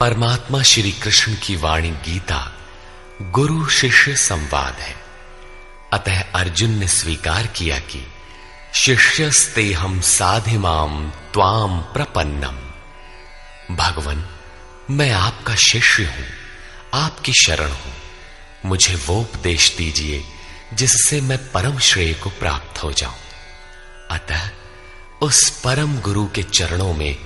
परमात्मा श्री कृष्ण की वाणी गीता गुरु शिष्य संवाद है। अतः अर्जुन ने स्वीकार किया कि शिष्यस्तेहं साधिमाम त्वाम प्रपन्नम। भगवन, मैं आपका शिष्य हूं, आपकी शरण हूं। मुझे वो उपदेश दीजिए जिससे मैं परम श्रेय को प्राप्त हो जाऊं। अतः उस परम गुरु के चरणों में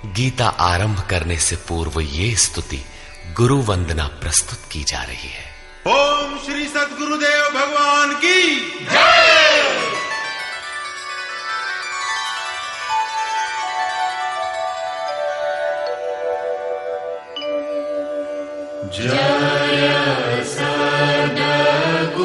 गीता आरंभ करने से पूर्व ये स्तुति गुरु वंदना प्रस्तुत की जा रही है। ओम श्री सद्गुरुदेव भगवान की जय। जय सद्गुरुदेवं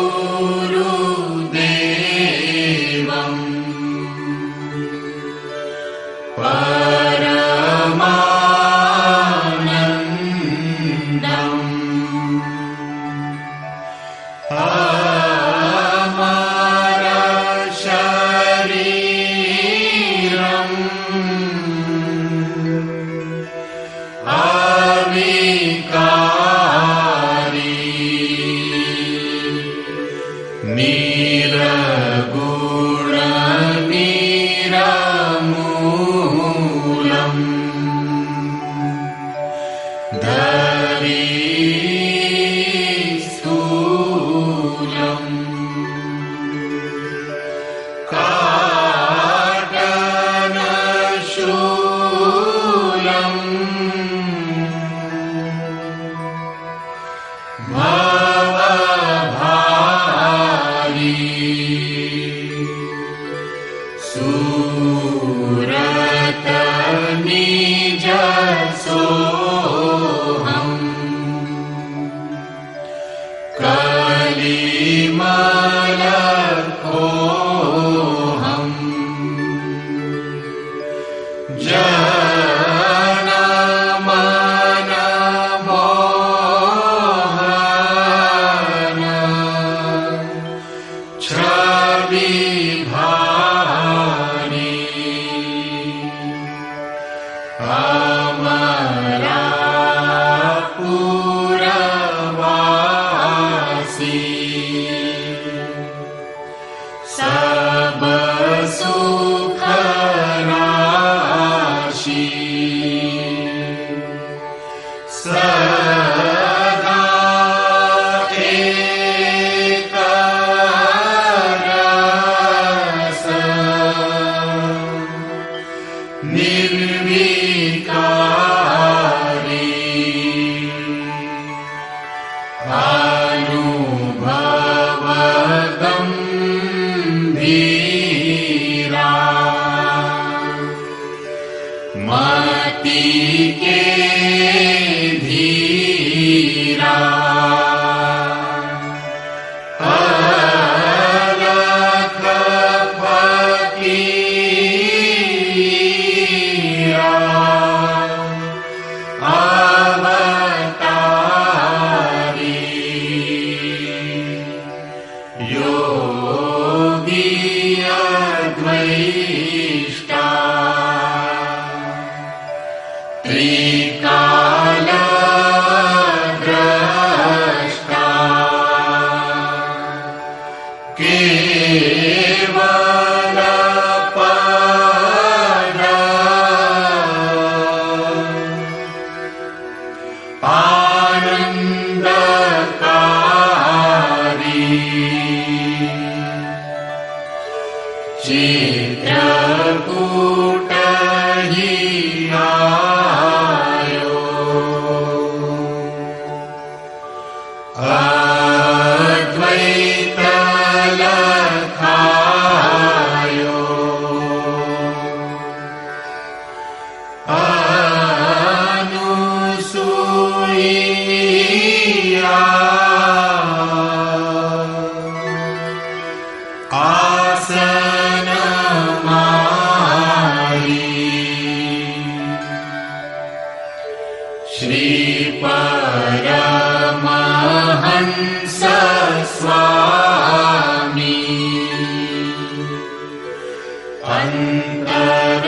अंतर्यामी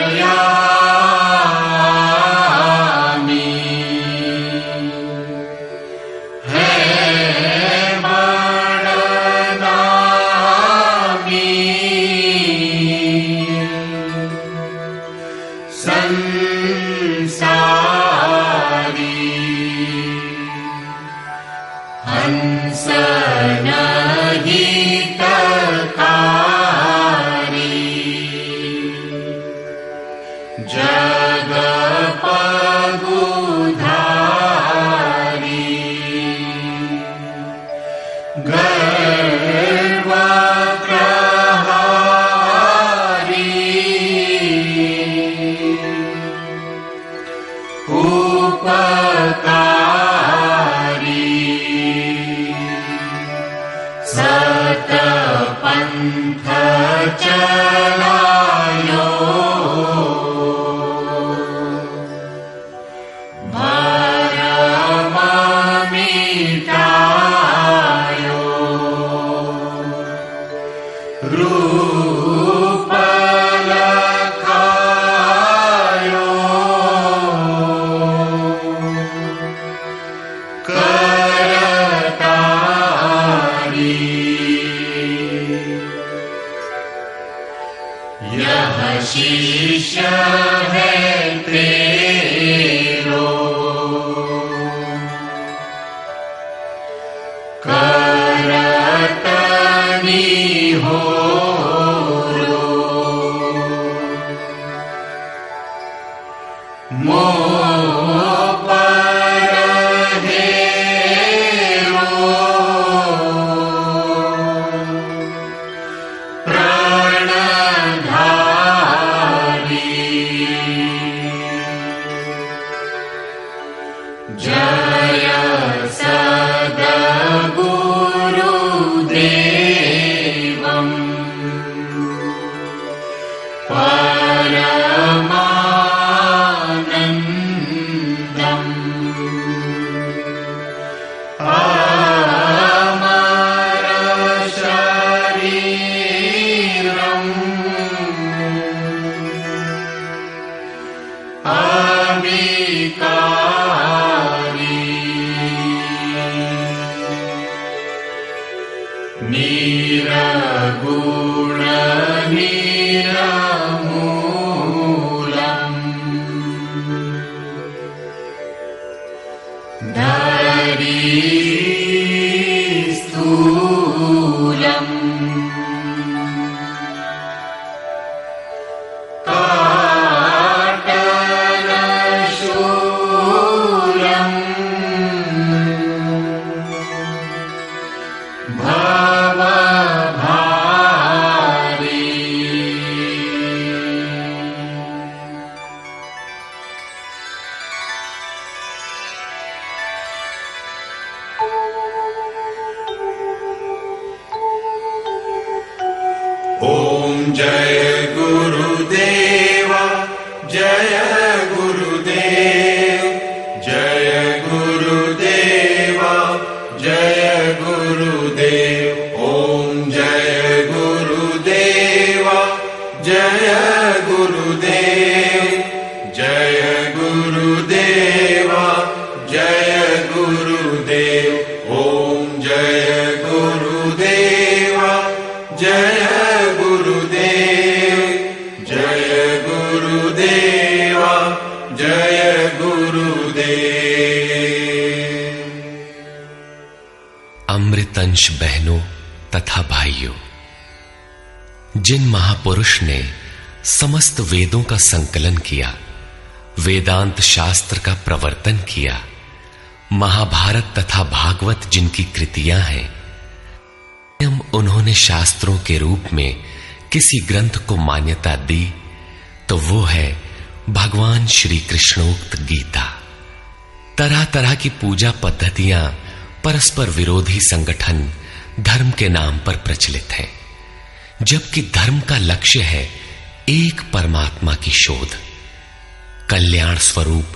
सतपंथ चलायो भरम मिटायो रूप लखायो करतारी यह शिष्य है तेरो करतनी हो मोह पर हेरो प्रणधारी जय सद्गुरुदेवम् परमानन्दम् अमर शरीरम् अविकारी निरगुण निरमूलम् धरी स्थूलम् काटलशूलम् भवभारी ओम जय गुरुदेव जय गुरुदेव जय गुरुदेव जय गुरुदेव ओम जय गुरुदेव जय गुरुदेव जय गुरुदेव जय गुरुदेव ओम जय गुरुदेव जय गुरुदेव जय गुरुदेव जय गुरुदेव। अमृतंश बहनों तथा भाइयों, जिन महापुरुष ने समस्त वेदों का संकलन किया, वेदांत शास्त्र का प्रवर्तन किया, महाभारत तथा भागवत जिनकी कृतियां हैं, उन्होंने शास्त्रों के रूप में किसी ग्रंथ को मान्यता दी तो वो है भगवान श्री कृष्णोक्त गीता। तरह तरह की पूजा पद्धतियां परस्पर विरोधी संगठन धर्म के नाम पर प्रचलित हैं, जबकि धर्म का लक्ष्य है एक परमात्मा की शोध। कल्याण स्वरूप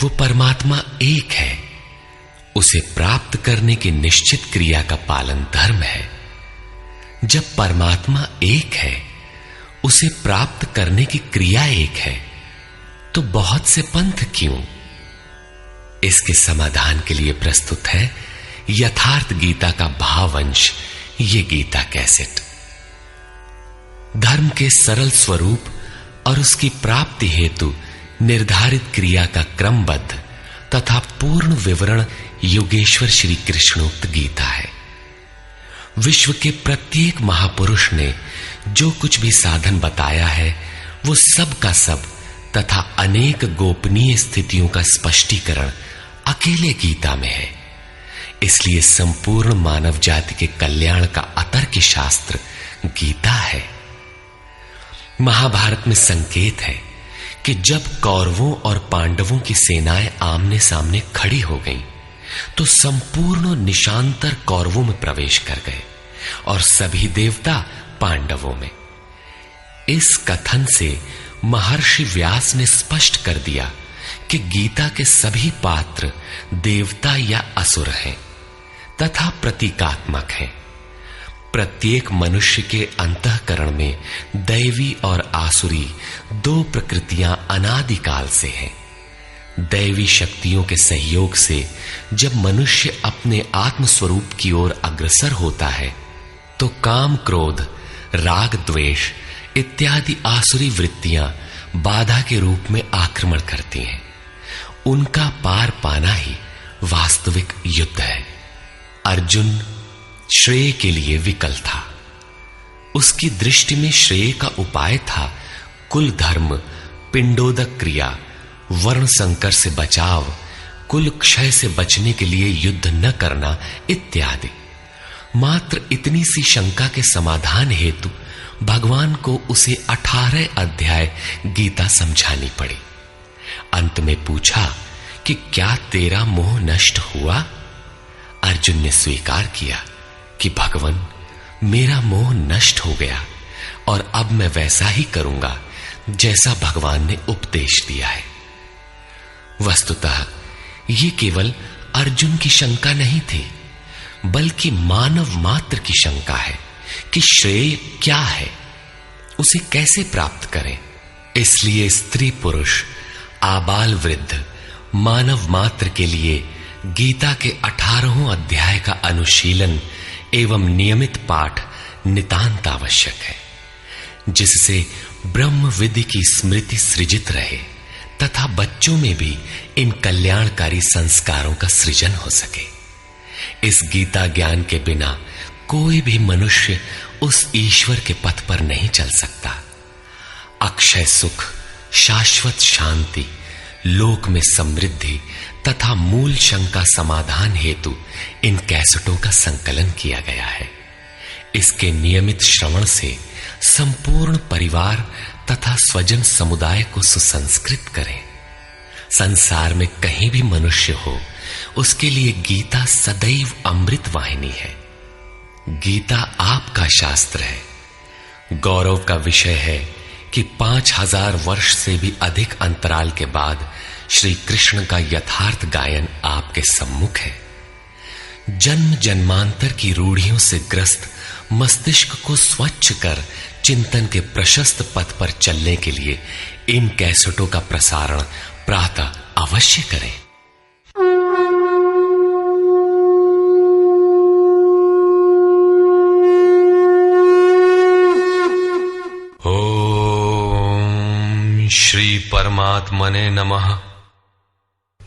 वो परमात्मा एक है, उसे प्राप्त करने की निश्चित क्रिया का पालन धर्म है। जब परमात्मा एक है, उसे प्राप्त करने की क्रिया एक है, तो बहुत से पंथ क्यों? इसके समाधान के लिए प्रस्तुत है यथार्थ गीता का भावांश, ये गीता कैसेट। धर्म के सरल स्वरूप और उसकी प्राप्ति हेतु निर्धारित क्रिया का क्रमबद्ध तथा पूर्ण विवरण योगेश्वर श्री कृष्णोक्त गीता है। विश्व के प्रत्येक महापुरुष ने जो कुछ भी साधन बताया है, वो सब का सब तथा अनेक गोपनीय स्थितियों का स्पष्टीकरण अकेले गीता में है। इसलिए संपूर्ण मानव जाति के कल्याण का अतर्क शास्त्र गीता है। महाभारत में संकेत है कि जब कौरवों और पांडवों की सेनाएं आमने सामने खड़ी हो गईं, तो संपूर्ण निशांतर कौरवों में प्रवेश कर गए और सभी देवता पांडवों में। इस कथन से महर्षि व्यास ने स्पष्ट कर दिया कि गीता के सभी पात्र देवता या असुर हैं तथा प्रतीकात्मक हैं। प्रत्येक मनुष्य के अंतःकरण में दैवी और आसुरी दो प्रकृतियां अनादिकाल से हैं। दैवी शक्तियों के सहयोग से जब मनुष्य अपने आत्म स्वरूप की ओर अग्रसर होता है, तो काम, क्रोध, राग, द्वेष इत्यादि आसुरी वृत्तियां बाधा के रूप में आक्रमण करती हैं। उनका पार पाना ही वास्तविक युद्ध है। अर्जुन श्रेय के लिए विकल था। उसकी दृष्टि में श्रेय का उपाय था कुल धर्म, पिंडोदक क्रिया, वर्ण संकर से बचाव, कुल क्षय से बचने के लिए युद्ध न करना इत्यादि। मात्र इतनी सी शंका के समाधान हेतु भगवान को उसे 18 अध्याय गीता समझानी पड़ी। अंत में पूछा कि क्या तेरा मोह नष्ट हुआ? अर्जुन ने स्वीकार किया कि भगवान, मेरा मोह नष्ट हो गया और अब मैं वैसा ही करूंगा जैसा भगवान ने उपदेश दिया है। वस्तुतः ये केवल अर्जुन की शंका नहीं थी, बल्कि मानव मात्र की शंका है कि श्रेय क्या है, उसे कैसे प्राप्त करें। इसलिए स्त्री पुरुष, आबाल वृद्ध, मानव मात्र के लिए गीता के 18 अध्याय का अनुशीलन एवं नियमित पाठ नितांत आवश्यक है, जिससे ब्रह्म विधि की स्मृति सृजित रहे तथा बच्चों में भी इन कल्याणकारी संस्कारों का सृजन हो सके। इस गीता ज्ञान के बिना कोई भी मनुष्य उस ईश्वर के पथ पर नहीं चल सकता। अक्षय सुख, शाश्वत शांति, लोक में समृद्धि तथा मूल शंका समाधान हेतु इन कैसेटों का संकलन किया गया है। इसके नियमित श्रवण से संपूर्ण परिवार तथा स्वजन समुदाय को सुसंस्कृत करें। संसार में कहीं भी मनुष्य हो, उसके लिए गीता सदैव अमृत वाहिनी है। गीता आपका शास्त्र है। गौरव का विषय है कि 5000 वर्ष से भी अधिक अंतराल के बाद श्री कृष्ण का यथार्थ गायन आपके सम्मुख है। जन्म जन्मांतर की रूढ़ियों से ग्रस्त मस्तिष्क को स्वच्छ कर चिंतन के प्रशस्त पथ पर चलने के लिए इन कैसेटों का प्रसारण प्रातः अवश्य करें। ओम श्री परमात्मने नमः।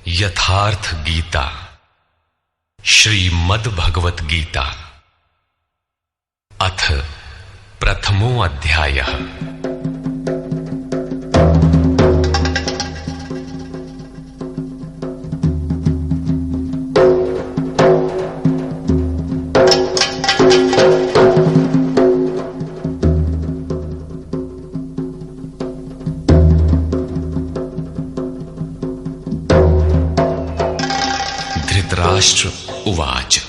यथार्थ गीता, श्रीमद् भगवत गीता, अथ प्रथमो अध्यायः। धृतराष्ट्र उवाच।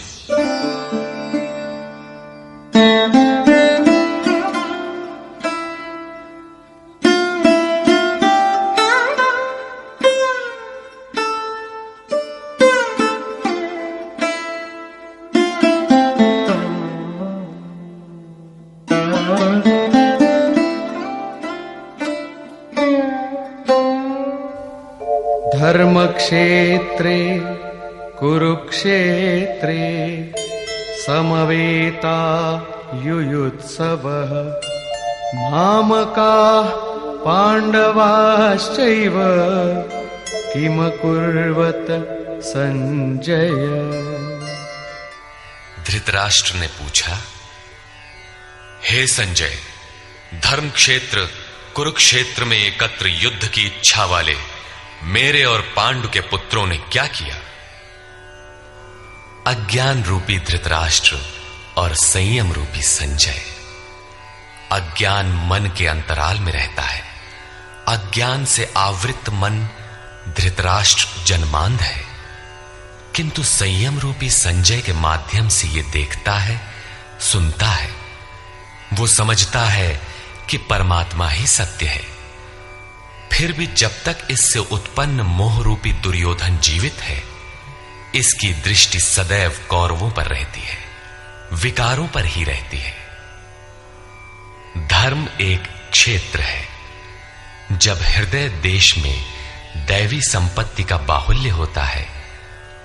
धर्मक्षेत्रे कुरुक्षेत्रे समवेता युयुत्सवः मामकाः पाण्डवाश्चैव किमकुर्वत संजय। धृतराष्ट्र ने पूछा, हे संजय, धर्म क्षेत्र कुरुक्षेत्र में एकत्र युद्ध की इच्छा वाले मेरे और पांडु के पुत्रों ने क्या किया? अज्ञान रूपी धृतराष्ट्र और संयम रूपी संजय। अज्ञान मन के अंतराल में रहता है, अज्ञान से आवृत मन धृतराष्ट्र जन्मांध है, किंतु संयम रूपी संजय के माध्यम से यह देखता है, सुनता है। वो समझता है कि परमात्मा ही सत्य है। फिर भी जब तक इससे उत्पन्न मोह रूपी दुर्योधन जीवित है, इसकी दृष्टि सदैव कौरवों पर रहती है, विकारों पर ही रहती है। धर्म एक क्षेत्र है। जब हृदय देश में दैवी संपत्ति का बाहुल्य होता है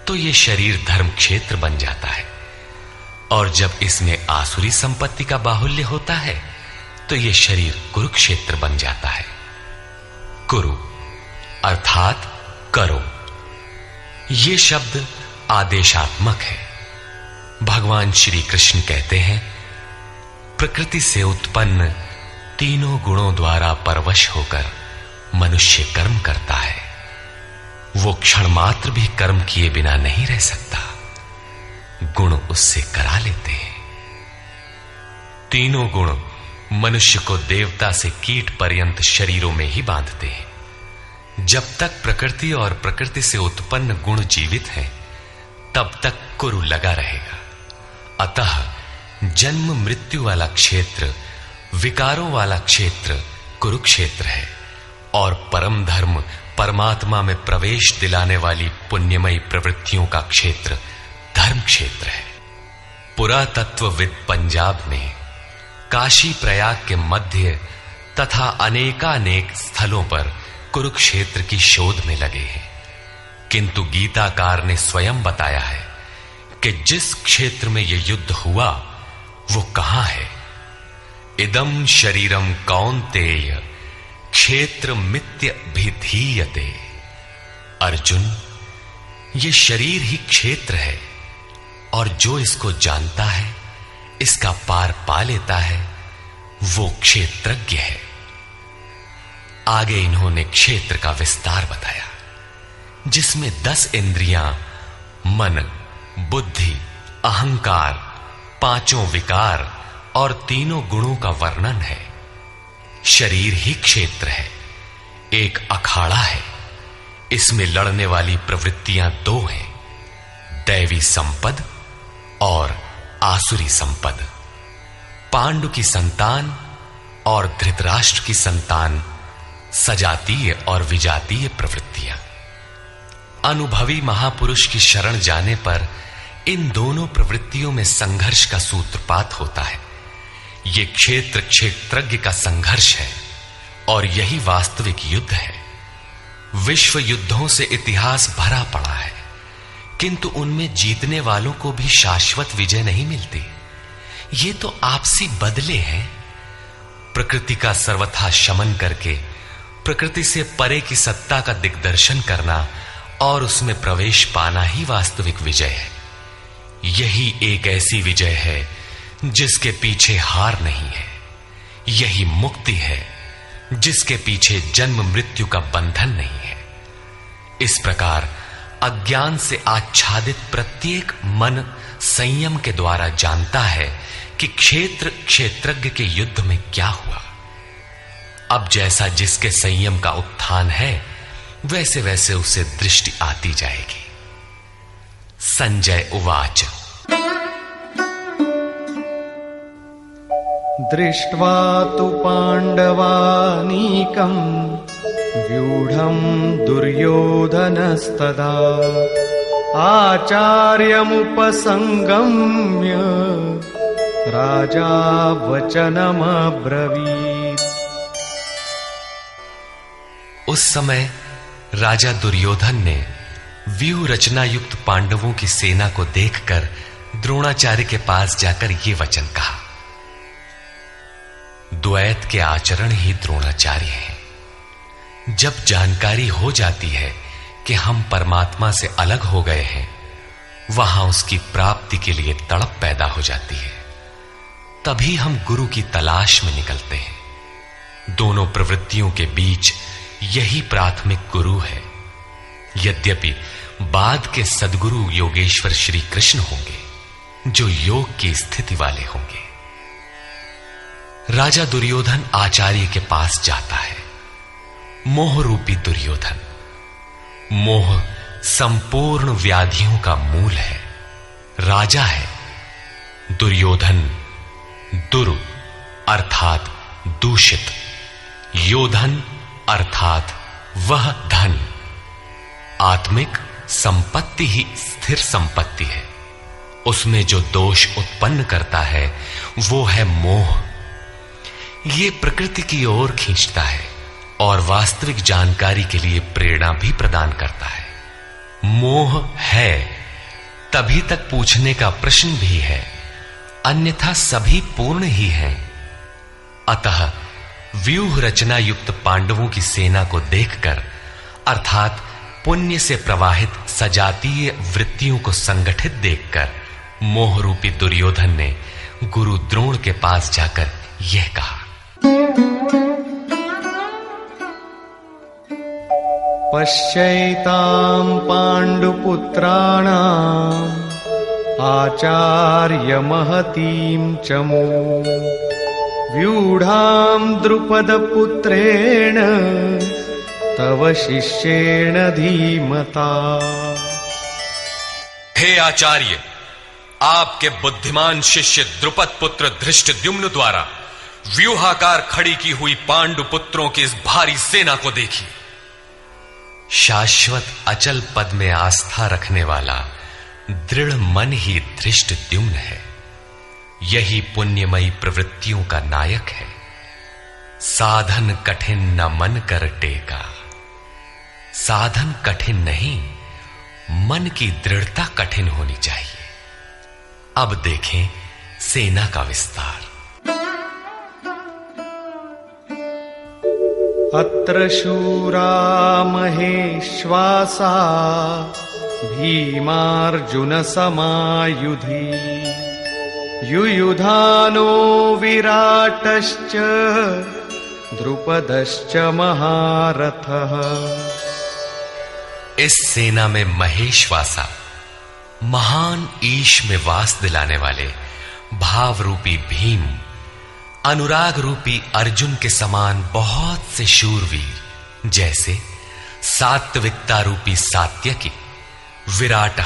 तो यह शरीर धर्म क्षेत्र बन जाता है, और जब इसमें आसुरी संपत्ति का बाहुल्य होता है तो यह शरीर कुरुक्षेत्र बन जाता है। कुरु अर्थात करो। यह शब्द आदेशात्मक है। भगवान श्री कृष्ण कहते हैं, प्रकृति से उत्पन्न तीनों गुणों द्वारा परवश होकर मनुष्य कर्म करता है। वो क्षण मात्र भी कर्म किए बिना नहीं रह सकता, गुण उससे करा लेते हैं। तीनों गुण मनुष्य को देवता से कीट पर्यंत शरीरों में ही बांधते हैं। जब तक प्रकृति और प्रकृति से उत्पन्न गुण जीवित हैं, तब तक कुरु लगा रहेगा। अतः जन्म मृत्यु वाला क्षेत्र, विकारों वाला क्षेत्र कुरुक्षेत्र है, और परम धर्म परमात्मा में प्रवेश दिलाने वाली पुण्यमयी प्रवृत्तियों का क्षेत्र धर्म क्षेत्र है। पुरातत्वविद पंजाब में काशी प्रयाग के मध्य तथा अनेकानेक स्थलों पर कुरुक्षेत्र की शोध में लगे हैं, किंतु गीताकार ने स्वयं बताया है कि जिस क्षेत्र में यह युद्ध हुआ वो कहां है। इदम शरीरम कौन्तेय क्षेत्र मित्य भिधीयते। अर्जुन, ये शरीर ही क्षेत्र है, और जो इसको जानता है, इसका पार पा लेता है, वो क्षेत्रज्ञ है। आगे इन्होंने क्षेत्र का विस्तार बताया, जिसमें 10 इंद्रियां, मन, बुद्धि, अहंकार, 5 विकार और 3 गुणों का वर्णन है। शरीर ही क्षेत्र है, एक अखाड़ा है। इसमें लड़ने वाली प्रवृत्तियां 2 हैं, दैवी संपद और आसुरी संपद। पांडु की संतान और धृतराष्ट्र की संतान सजातीय और विजातीय प्रवृत्तियां। अनुभवी महापुरुष की शरण जाने पर इन दोनों प्रवृत्तियों में संघर्ष का सूत्रपात होता है। यह क्षेत्र क्षेत्रज्ञ का संघर्ष है, और यही वास्तविक युद्ध है। विश्व युद्धों से इतिहास भरा पड़ा है, किंतु उनमें जीतने वालों को भी शाश्वत विजय नहीं मिलती। ये तो आपसी बदले हैं। प्रकृति का सर्वथा शमन करके प्रकृति से परे की सत्ता का दिग्दर्शन करना और उसमें प्रवेश पाना ही वास्तविक विजय है। यही एक ऐसी विजय है जिसके पीछे हार नहीं है। यही मुक्ति है जिसके पीछे जन्म मृत्यु का बंधन नहीं है। इस प्रकार अज्ञान से आच्छादित प्रत्येक मन संयम के द्वारा जानता है कि क्षेत्र क्षेत्रज्ञ के युद्ध में क्या हुआ। अब जैसा जिसके संयम का उत्थान है, वैसे वैसे उसे दृष्टि आती जाएगी। संजय उवाच। दृष्ट्वा तु पाण्डवानीकम् व्यूढम् दुर्योधनस्तदा आचार्यमुपसंगम्य राजा वचनमब्रवीत्। उस समय राजा दुर्योधन ने व्यूह रचना युक्त पांडवों की सेना को देखकर द्रोणाचार्य के पास जाकर ये वचन कहा। द्वैत के आचरण ही द्रोणाचार्य हैं। जब जानकारी हो जाती है कि हम परमात्मा से अलग हो गए हैं, वहां उसकी प्राप्ति के लिए तड़प पैदा हो जाती है। तभी हम गुरु की तलाश में निकलते हैं। दोनों प्रवृत्तियों के बीच यही प्राथमिक गुरु है। यद्यपि बाद के सद्गुरु योगेश्वर श्री कृष्ण होंगे, जो योग की स्थिति वाले होंगे। राजा दुर्योधन आचार्य के पास जाता है। मोह रूपी दुर्योधन। मोह संपूर्ण व्याधियों का मूल है, राजा है। दुर्योधन दुरु अर्थात दूषित, योधन अर्थात वह धन। आत्मिक संपत्ति ही स्थिर संपत्ति है, उसमें जो दोष उत्पन्न करता है वो है मोह। ये प्रकृति की ओर खींचता है और वास्तविक जानकारी के लिए प्रेरणा भी प्रदान करता है। मोह है तभी तक पूछने का प्रश्न भी है, अन्यथा सभी पूर्ण ही हैं। अतः व्यूह रचना युक्त पांडवों की सेना को देखकर, अर्थात पुण्य से प्रवाहित सजातीय वृत्तियों को संगठित देखकर, मोह रूपी दुर्योधन ने गुरु द्रोण के पास जाकर यह कहा। पश्यैतां पाण्डुपुत्राणाम् आचार्य महतीं चमू व्यूढ़ां द्रुपदपुत्रेण तव शिष्येण धीमता। हे आचार्य, आपके बुद्धिमान शिष्य द्रुपद पुत्र धृष्टद्युम्न द्वारा व्यूहाकार खड़ी की हुई पांडु पुत्रों की इस भारी सेना को देखिए। शाश्वत अचल पद में आस्था रखने वाला दृढ़ मन ही धृष्टद्युम्न है। यही पुण्यमयी प्रवृत्तियों का नायक है। साधन कठिन न मन कर टेका। साधन कठिन नहीं, मन की दृढ़ता कठिन होनी चाहिए। अब देखें सेना का विस्तार। अत्र शूरा महेश्वासा भीमार्जुन समायुधि युयुधानो विराटश्च द्रुपदश्च महारथः। इस सेना में महेश्वासा, महान ईश में वास दिलाने वाले भाव रूपी भीम, अनुराग रूपी अर्जुन के समान बहुत से शूरवीर, जैसे सात्विकता रूपी सात्यकी, विराट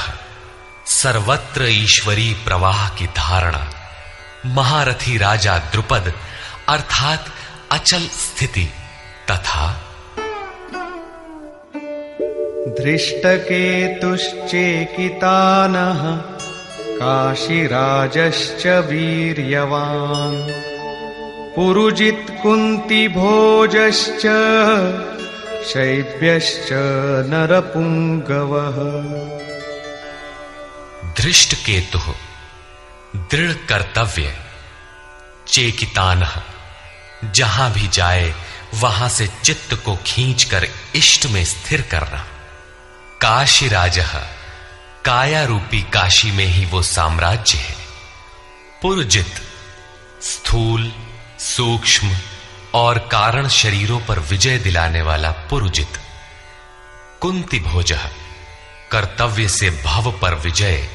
सर्वत्र ईश्वरी प्रवाह की धारणा, महारथी राजा द्रुपद अर्थात अचल स्थिति, तथा धृष्टकेतुश्चेकितानः काशीराजश्च वीर्यवान् पुरुजित कुंती भोजश्च शैब्यश्च नरपुंगवः। धृष्ट केतु दृढ़ कर्तव्य, चेकितानः जहां भी जाए वहां से चित्त को खींचकर इष्ट में स्थिर करना, काशीराजः काया रूपी काशी में ही वो साम्राज्य है, पुरुजित स्थूल सूक्ष्म और कारण शरीरों पर विजय दिलाने वाला पुरुजित, कुंती भोजः कर्तव्य से भव पर विजय,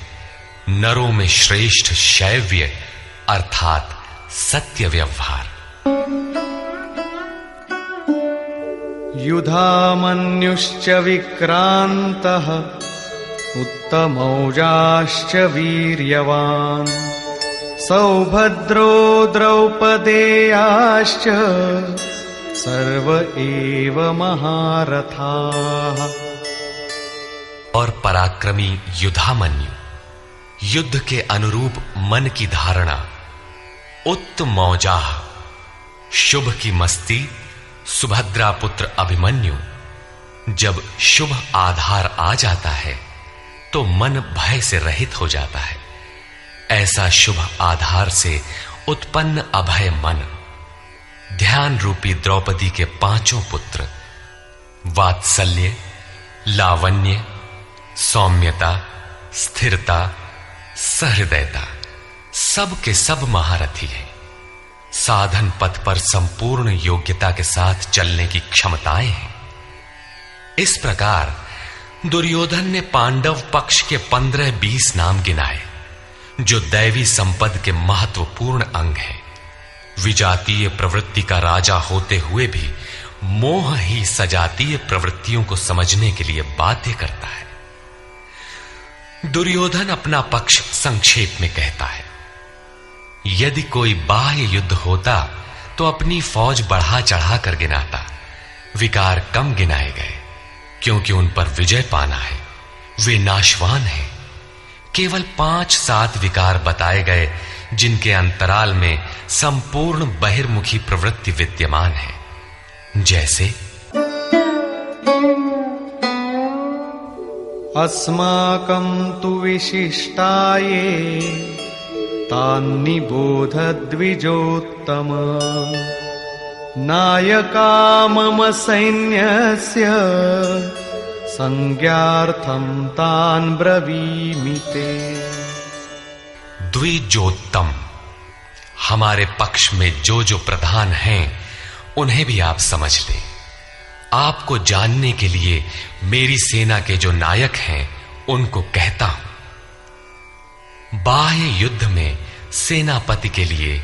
नरों में श्रेष्ठ शैव्य अर्थात सत्य व्यवहार। युधामन्युश्च विक्रान्तः उत्तमौजाश्च वीर्यवान् सौभद्रो द्रौपदेयाश्च सर्व एव महारथाः। और पराक्रमी युधामन्यु, युद्ध के अनुरूप मन की धारणा, उत्तमौजाः शुभ की मस्ती, सुभद्रा पुत्र अभिमन्यु। जब शुभ आधार आ जाता है तो मन भय से रहित हो जाता है। ऐसा शुभ आधार से उत्पन्न अभय मन, ध्यान रूपी द्रौपदी के पांचों पुत्र वात्सल्य, लावण्य, सौम्यता, स्थिरता, सहृदयता, सब के सब महारथी है। साधन पथ पर संपूर्ण योग्यता के साथ चलने की क्षमताएं हैं। इस प्रकार दुर्योधन ने पांडव पक्ष के 15-20 नाम गिनाए, जो दैवी संपद के महत्वपूर्ण अंग है। विजातीय प्रवृत्ति का राजा होते हुए भी मोह ही सजातीय प्रवृत्तियों को समझने के लिए बाध्य करता है। दुर्योधन अपना पक्ष संक्षेप में कहता है, यदि कोई बाह्य युद्ध होता तो अपनी फौज बढ़ा चढ़ा कर गिनाता, विकार कम गिनाए गए, क्योंकि उन पर विजय पाना है, वे नाशवान हैं। केवल 5-7 विकार बताए गए, जिनके अंतराल में संपूर्ण बहिर्मुखी प्रवृत्ति विद्यमान है, जैसे अस्माकं तु विशिष्टाये तान्निबोध द्विजोत्तम नायका मम सैन्यस्य संज्ञार्थं तान् ब्रवीमि ते। द्विजोत्तम, हमारे पक्ष में जो जो प्रधान हैं उन्हें भी आप समझ लें। आपको जानने के लिए मेरी सेना के जो नायक हैं उनको कहता हूं। बाह्य युद्ध में सेनापति के लिए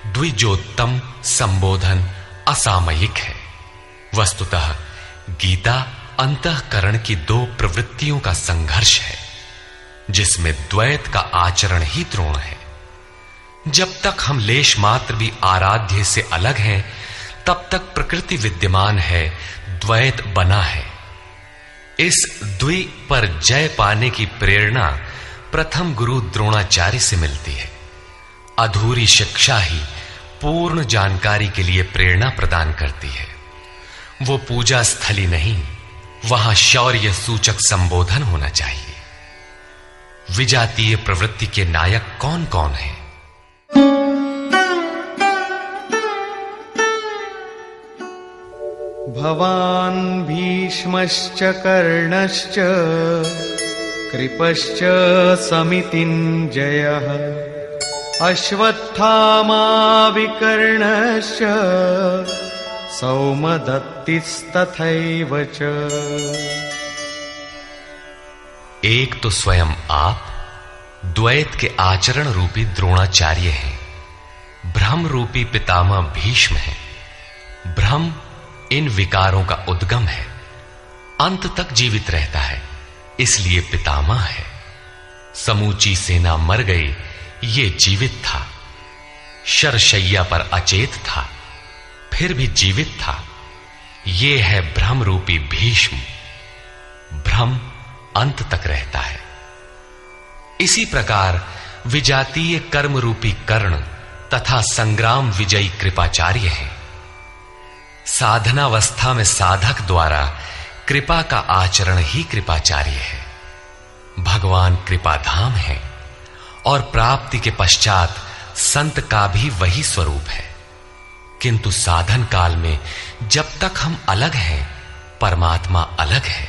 द्विजोत्तम संबोधन असामयिक है। वस्तुतः गीता अंतःकरण की 2 प्रवृत्तियों का संघर्ष है, जिसमें द्वैत का आचरण ही द्रोण है। जब तक हम लेश मात्र भी आराध्य से अलग हैं, तब तक प्रकृति विद्यमान है, द्वैत बना है। इस द्वि पर जय पाने की प्रेरणा प्रथम गुरु द्रोणाचार्य से मिलती है। अधूरी शिक्षा ही पूर्ण जानकारी के लिए प्रेरणा प्रदान करती है। वो पूजा स्थली नहीं, वहां शौर्य सूचक संबोधन होना चाहिए। विजातीय प्रवृत्ति के नायक कौन कौन हैं? भवान् भीष्मश्च कर्णश्च कृपश्च समितिञ्जयः अश्वत्थामा विकर्णश्च सौमदत्तिस्तथैव च। एक तो स्वयं आप द्वैत के आचरण रूपी द्रोणाचार्य हैं। भ्रम रूपी पितामह भीष्म हैं। भ्रम इन विकारों का उद्गम है, अंत तक जीवित रहता है, इसलिए पितामह है। समूची सेना मर गई, ये जीवित था। शरशैया पर अचेत था, फिर भी जीवित था। ये है भ्रम रूपी भीष्म। भ्रम अंत तक रहता है। इसी प्रकार विजातीय कर्म रूपी कर्ण तथा संग्राम विजयी कृपाचार्य है। साधनावस्था में साधक द्वारा कृपा का आचरण ही कृपाचार्य है। भगवान कृपाधाम है और प्राप्ति के पश्चात संत का भी वही स्वरूप है। किंतु साधन काल में जब तक हम अलग हैं, परमात्मा अलग है।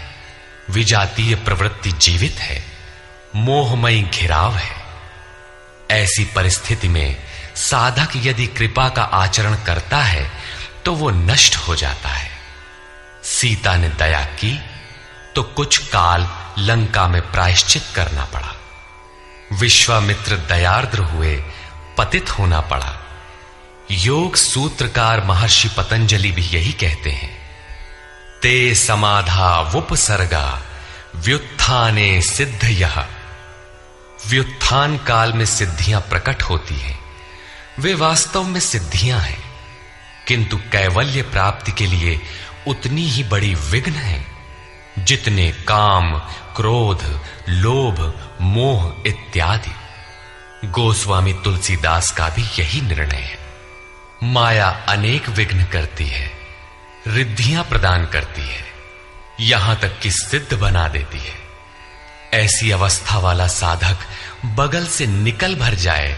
विजातीय प्रवृत्ति जीवित है, मोहमयी घिराव है। ऐसी परिस्थिति में साधक यदि कृपा का आचरण करता है तो वो नष्ट हो जाता है। सीता ने दया की तो कुछ काल लंका में प्रायश्चित करना पड़ा। विश्वामित्र दयार्द्र हुए, पतित होना पड़ा। योग सूत्रकार महर्षि पतंजलि भी यही कहते हैं, ते समाधा वुपसर्गा व्युत्थाने सिद्धयः। व्युत्थान काल में सिद्धियां प्रकट होती हैं, वे वास्तव में सिद्धियां हैं, किंतु कैवल्य प्राप्ति के लिए उतनी ही बड़ी विघ्न है जितने काम, क्रोध, लोभ, मोह इत्यादि। गोस्वामी तुलसीदास का भी यही निर्णय है। माया अनेक विघ्न करती है, रिद्धियां प्रदान करती है, यहां तक कि सिद्ध बना देती है। ऐसी अवस्था वाला साधक बगल से निकल भर जाए,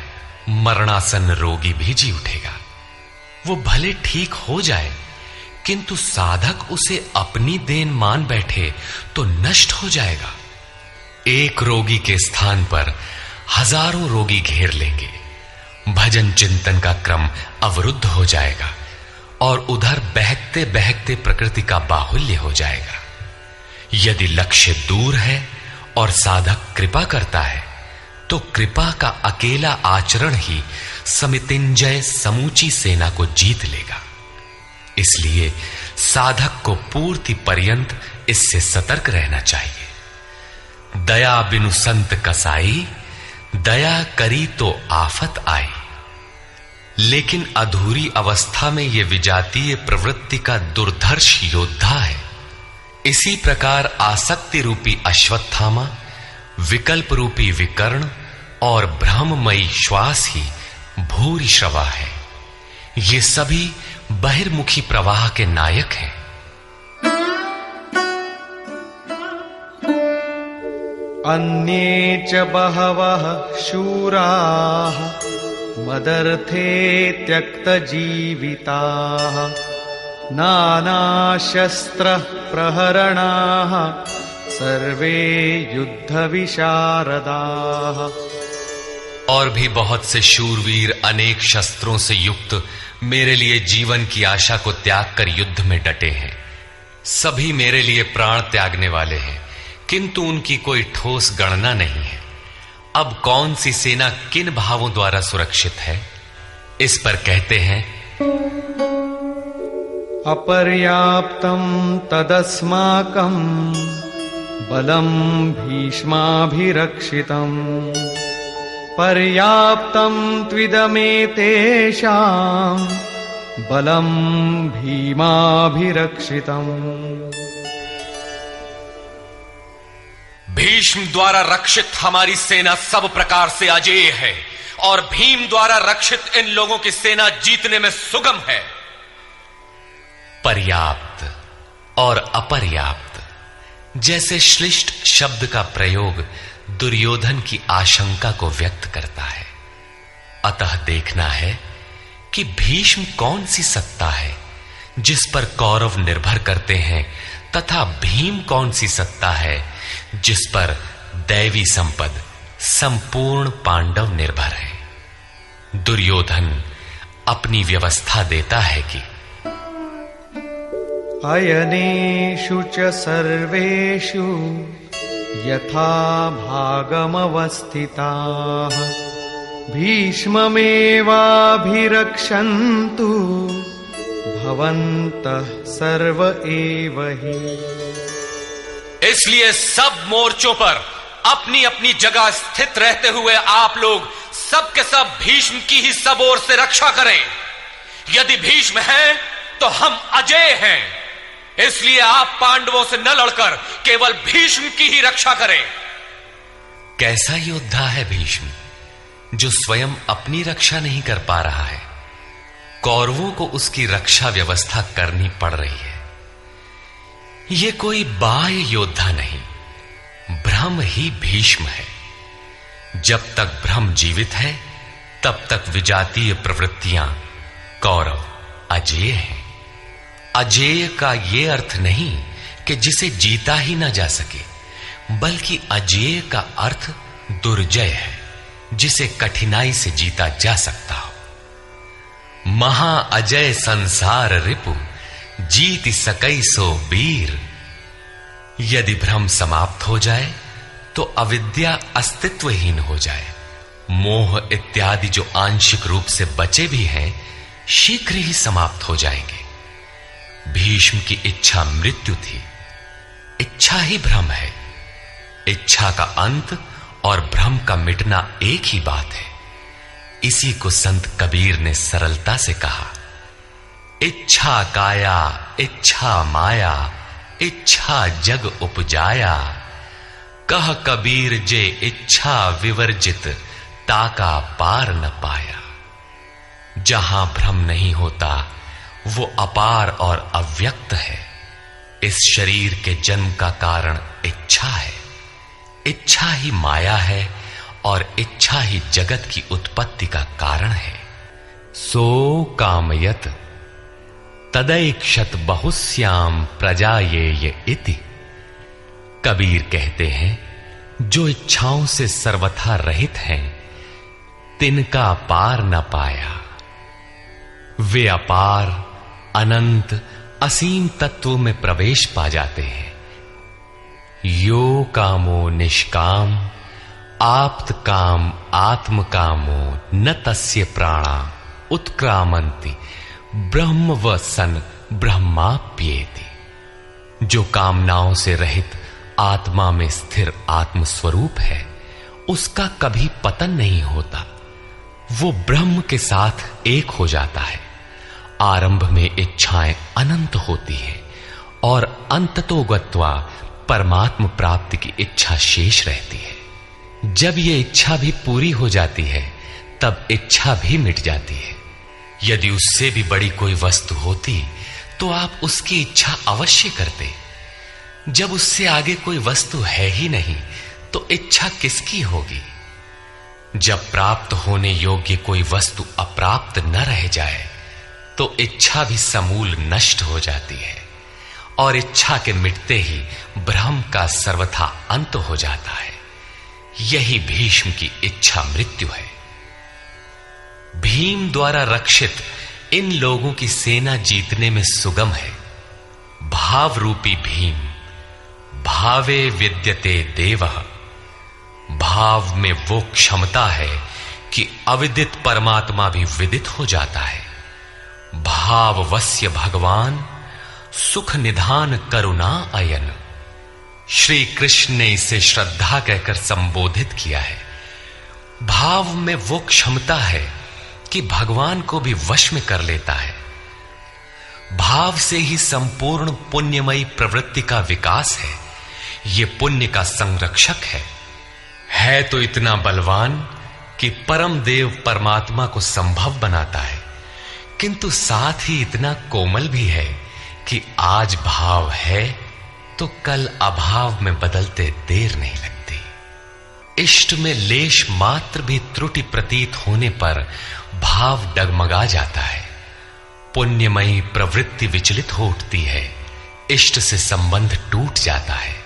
मरणासन रोगी भी जी उठेगा। वो भले ठीक हो जाए, किंतु साधक उसे अपनी देन मान बैठे तो नष्ट हो जाएगा। एक रोगी के स्थान पर हजारों रोगी घेर लेंगे। भजन चिंतन का क्रम अवरुद्ध हो जाएगा और उधर बहकते बहकते प्रकृति का बाहुल्य हो जाएगा। यदि लक्ष्य दूर है और साधक कृपा करता है तो कृपा का अकेला आचरण ही समितिंजय समूची सेना को जीत लेगा। इसलिए साधक को पूर्ति पर्यंत इससे सतर्क रहना चाहिए। दया बिनु संत कसाई, दया करी तो आफत आई। लेकिन अधूरी अवस्था में यह विजातीय प्रवृत्ति का दुर्धर्ष योद्धा है। इसी प्रकार आसक्ति रूपी अश्वत्थामा, विकल्प रूपी विकर्ण और भ्रममयी श्वास ही भूरि श्रवा है। ये सभी बहिर्मुखी प्रवाह के नायक हैं। अन्ये च बहवः शूराः मदर्थे त्यक्तजीविताः नानाशस्त्र प्रहरणाः सर्वे युद्धविशारदाः। और भी बहुत से शूरवीर अनेक शस्त्रों से युक्त मेरे लिए जीवन की आशा को त्याग कर युद्ध में डटे हैं। सभी मेरे लिए प्राण त्यागने वाले हैं, किंतु उनकी कोई ठोस गणना नहीं है। अब कौन सी सेना किन भावों द्वारा सुरक्षित है, इस पर कहते हैं अपर्याप्तं तदस्माकं बलं भीष्माभिरक्षितं पर्याप्तं त्विदमेतेषां बलं भीमाभिरक्षितम्। भीष्म द्वारा रक्षित हमारी सेना सब प्रकार से अजेय है और भीम द्वारा रक्षित इन लोगों की सेना जीतने में सुगम है। पर्याप्त और अपर्याप्त जैसे श्लिष्ट शब्द का प्रयोग दुर्योधन की आशंका को व्यक्त करता है। अतः देखना है कि भीष्म कौन सी सत्ता है जिस पर कौरव निर्भर करते हैं, तथा भीम कौन सी सत्ता है जिस पर दैवी संपद संपूर्ण पांडव निर्भर है। दुर्योधन अपनी व्यवस्था देता है कि अयनेषु च सर्वेषु यथा भागमवस्थिताः भीष्ममेवाभिरक्षन्तु भवन्तः सर्व एव हि। इसलिए सब मोर्चों पर अपनी अपनी जगह स्थित रहते हुए आप लोग सब के सब भीष्म की ही सब ओर से रक्षा करें। यदि भीष्म है तो हम अजेय हैं, इसलिए आप पांडवों से न लड़कर केवल भीष्म की ही रक्षा करें। कैसा योद्धा है भीष्म, जो स्वयं अपनी रक्षा नहीं कर पा रहा है, कौरवों को उसकी रक्षा व्यवस्था करनी पड़ रही है। यह कोई बाह्य योद्धा नहीं, ब्रह्म ही भीष्म है। जब तक ब्रह्म जीवित है तब तक विजातीय प्रवृत्तियां कौरव अजेय हैं। अजेय का यह अर्थ नहीं कि जिसे जीता ही ना जा सके, बल्कि अजेय का अर्थ दुर्जय है, जिसे कठिनाई से जीता जा सकता हो। महा अजय संसार रिपु जीत सकई सो वीर। यदि भ्रम समाप्त हो जाए तो अविद्या अस्तित्वहीन हो जाए। मोह इत्यादि जो आंशिक रूप से बचे भी हैं, शीघ्र ही समाप्त हो जाएंगे। भीष्म की इच्छा मृत्यु थी, इच्छा ही भ्रम है। इच्छा का अंत और भ्रम का मिटना एक ही बात है। इसी को संत कबीर ने सरलता से कहा, इच्छा काया इच्छा माया इच्छा जग उपजाया। कह कबीर जे इच्छा विवर्जित ताका पार न पाया। जहां भ्रम नहीं होता वो अपार और अव्यक्त है। इस शरीर के जन्म का कारण इच्छा है, इच्छा ही माया है और इच्छा ही जगत की उत्पत्ति का कारण है। सो कामयत तदैक्षत बहुश्याम प्रजायेय इति। कबीर कहते हैं, जो इच्छाओं से सर्वथा रहित हैं, तिनका पार न पाया। वे अपार अनंत असीम तत्व में प्रवेश पा जाते हैं। यो कामो निष्काम आप्त काम आत्म कामो न तस्य प्राणा उत्क्रामंति ब्रह्म व सन ब्रह्माप्येति। जो कामनाओं से रहित आत्मा में स्थिर आत्म स्वरूप है, उसका कभी पतन नहीं होता। वो ब्रह्म के साथ एक हो जाता है। आरंभ में इच्छाएं अनंत होती है और अंततो गत्वा परमात्म प्राप्ति की इच्छा शेष रहती है। जब ये इच्छा भी पूरी हो जाती है, तब इच्छा भी मिट जाती है। यदि उससे भी बड़ी कोई वस्तु होती तो आप उसकी इच्छा अवश्य करते। जब उससे आगे कोई वस्तु है ही नहीं, तो इच्छा किसकी होगी? जब प्राप्त होने योग्य कोई वस्तु अप्राप्त न रह जाए, तो इच्छा भी समूल नष्ट हो जाती है और इच्छा के मिटते ही ब्रह्म का सर्वथा अंत हो जाता है। यही भीष्म की इच्छा मृत्यु है। भीम द्वारा रक्षित इन लोगों की सेना जीतने में सुगम है। भाव रूपी भीम, भावे विद्यते देवः। भाव में वो क्षमता है कि अविदित परमात्मा भी विदित हो जाता है। भाववस्य भगवान सुख निधान करुणा अयन। श्री कृष्ण ने इसे श्रद्धा कहकर संबोधित किया है। भाव में वो क्षमता है कि भगवान को भी वश में कर लेता है। भाव से ही संपूर्ण पुण्यमयी प्रवृत्ति का विकास है। ये पुण्य का संरक्षक है तो इतना बलवान कि परम देव परमात्मा को संभव बनाता है, किंतु साथ ही इतना कोमल भी है कि आज भाव है तो कल अभाव में बदलते देर नहीं लगती। इष्ट में लेश मात्र भी त्रुटि प्रतीत होने पर भाव डगमगा जाता है। पुण्यमयी प्रवृत्ति विचलित हो उठती है, इष्ट से संबंध टूट जाता है।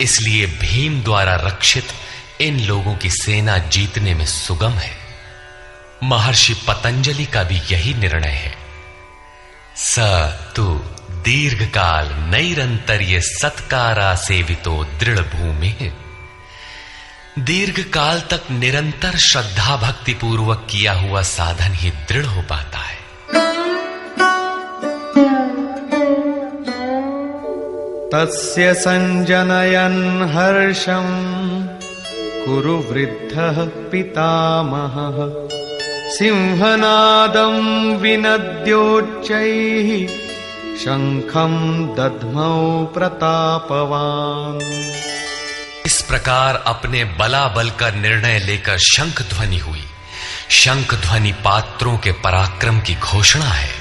इसलिए भीम द्वारा रक्षित इन लोगों की सेना जीतने में सुगम है। महर्षि पतंजलि का भी यही निर्णय है। स तु दीर्घ काल नैरंतर्य सत्कारा सेवितो दृढ़ भूमि। दीर्घ काल तक निरंतर श्रद्धा भक्ति पूर्वक किया हुआ साधन ही दृढ़ हो पाता है। तस्य संजनयन् हर्षं कुरु वृद्धः पितामहः। सिंहनादं विनद्योच्चैः शंखं दद्मौ प्रतापवान। इस प्रकार अपने बलाबल का निर्णय लेकर शंख ध्वनि हुई। शंख ध्वनि पात्रों के पराक्रम की घोषणा है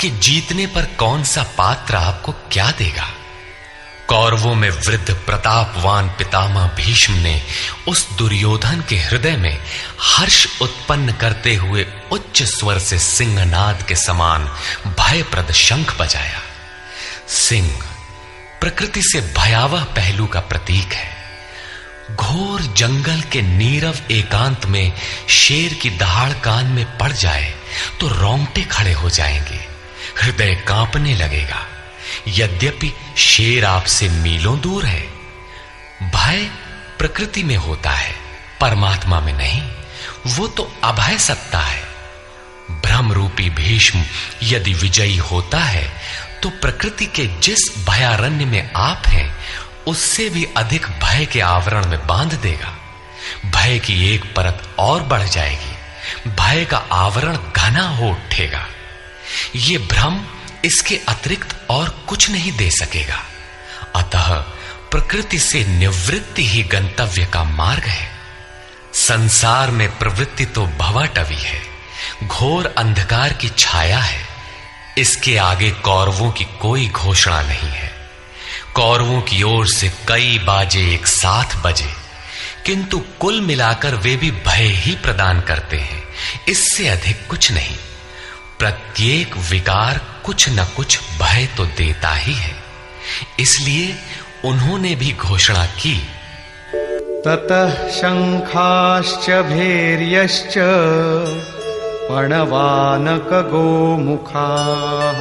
कि जीतने पर कौन सा पात्र आपको क्या देगा। कौरवों में वृद्ध प्रतापवान पितामह भीष्म ने उस दुर्योधन के हृदय में हर्ष उत्पन्न करते हुए उच्च स्वर से सिंहनाद के समान भयप्रद शंख बजाया। सिंह प्रकृति से भयावह पहलू का प्रतीक है। घोर जंगल के नीरव एकांत में शेर की दहाड़ कान में पड़ जाए तो रोंगटे खड़े हो जाएंगे, हृदय कांपने लगेगा। यद्यपि शेर आपसे मीलों दूर है। भय प्रकृति में होता है, परमात्मा में नहीं। वो तो अभय सत्ता है। भ्रम रूपी भीष्म यदि विजयी होता है तो प्रकृति के जिस भयारण्य में आप हैं उससे भी अधिक भय के आवरण में बांध देगा। भय की एक परत और बढ़ जाएगी, भय का आवरण घना हो उठेगा। ये भ्रम इसके अतिरिक्त और कुछ नहीं दे सकेगा। अतः प्रकृति से निवृत्ति ही गंतव्य का मार्ग है। संसार में प्रवृत्ति तो भवाटवी है, घोर अंधकार की छाया है। इसके आगे कौरवों की कोई घोषणा नहीं है। कौरवों की ओर से कई बाजे एक साथ बजे, किंतु कुल मिलाकर वे भी भय ही प्रदान करते हैं, इससे अधिक कुछ नहीं। प्रत्येक विकार कुछ न कुछ भय तो देता ही है। इसलिए उन्होंने भी घोषणा की, ततः शंखाश्च भैर्यश्च पणवानक गोमुखाः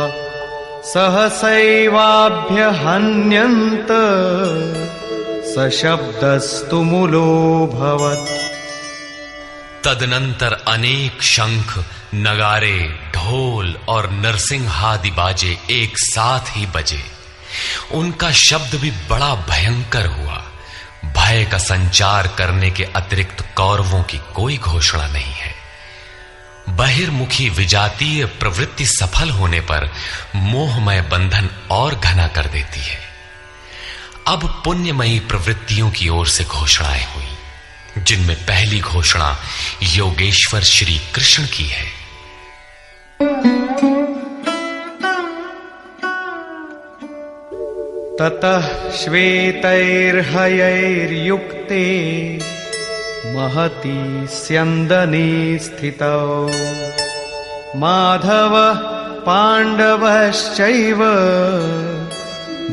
सहसैवाभ्यहन्यन्त सशब्दस्तु मूलोऽभवत्। तदनंतर अनेक शंख, नगारे, ढोल और नरसिंहादि बाजे एक साथ ही बजे। उनका शब्द भी बड़ा भयंकर हुआ। भय का संचार करने के अतिरिक्त कौरवों की कोई घोषणा नहीं है। बहिर्मुखी विजातीय प्रवृत्ति सफल होने पर मोहमय बंधन और घना कर देती है। अब पुण्यमयी प्रवृत्तियों की ओर से घोषणाएं हुई, जिनमें पहली घोषणा योगेश्वर श्री कृष्ण की है। ततः श्वेतैर्हयैर्युक्ते महती स्यन्दने स्थितौ माधव पाण्डवश्चैव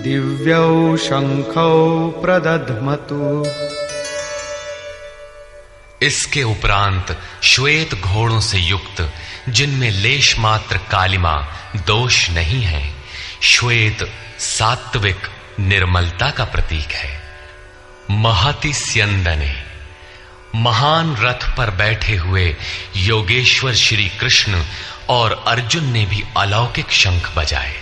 दिव्यौ शंखौ प्रदध्मतु। इसके उपरांत श्वेत घोड़ों से युक्त, जिनमें लेश मात्र कालिमा दोष नहीं है, श्वेत सात्विक निर्मलता का प्रतीक है। महति स्यन्दने, महान रथ पर बैठे हुए योगेश्वर श्री कृष्ण और अर्जुन ने भी अलौकिक शंख बजाए।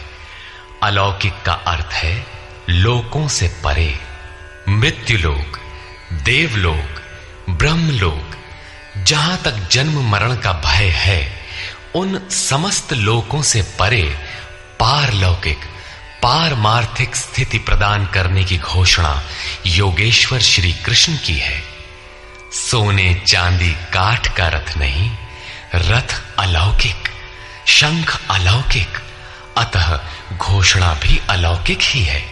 अलौकिक का अर्थ है लोकों से परे। मृत्युलोक, देवलोक, ब्रह्मलोक, जहां तक जन्म मरण का भय है, उन समस्त लोकों से परे पारलौकिक पारमार्थिक स्थिति प्रदान करने की घोषणा योगेश्वर श्री कृष्ण की है। सोने चांदी काठ का रथ नहीं, रथ अलौकिक, शंख अलौकिक, अतः घोषणा भी अलौकिक ही है।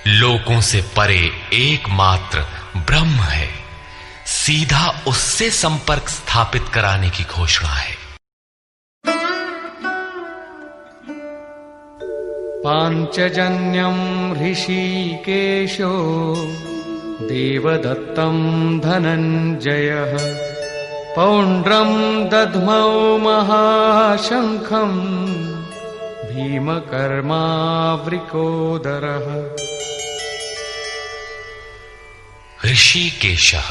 लोकों से परे एकमात्र ब्रह्म है, सीधा उससे संपर्क स्थापित कराने की घोषणा है। पांचजन्यं ऋषिकेशो देवदत्तं धनञ्जयः पौंड्रं दध्मौ महाशंखं भीमकर्मावृकोदरः। ऋषिकेशः,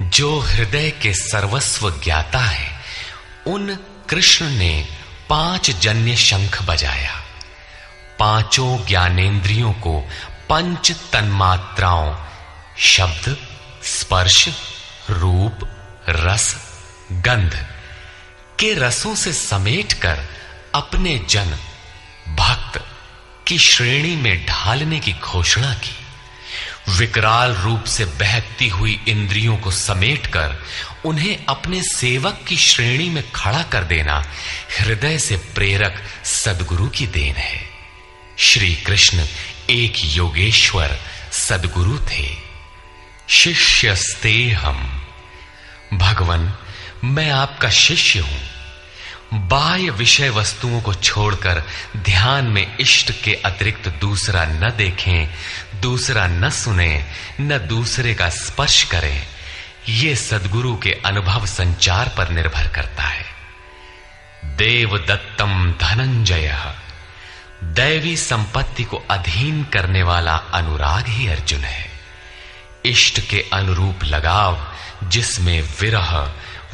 जो हृदय के सर्वस्व ज्ञाता है, उन कृष्ण ने 5 जन्य शंख बजाया। पांचों ज्ञानेंद्रियों को पंच तन्मात्राओं शब्द, स्पर्श, रूप, रस, गंध के रसों से समेटकर अपने जन भक्त की श्रेणी में ढालने की घोषणा की। विकराल रूप से बहकती हुई इंद्रियों को समेटकर उन्हें अपने सेवक की श्रेणी में खड़ा कर देना हृदय से प्रेरक सद्गुरु की देन है। श्री कृष्ण एक योगेश्वर सद्गुरु थे। शिष्यस्तेहम, भगवन मैं आपका शिष्य हूं। बाह्य विषय वस्तुओं को छोड़कर ध्यान में इष्ट के अतिरिक्त दूसरा न देखें, दूसरा न सुने, न दूसरे का स्पर्श करें। ये सद्गुरु के अनुभव संचार पर निर्भर करता है। देवदत्तम धनंजयः, दैवी संपत्ति को अधीन करने वाला अनुराग ही अर्जुन है। इष्ट के अनुरूप लगाव, जिसमें विरह,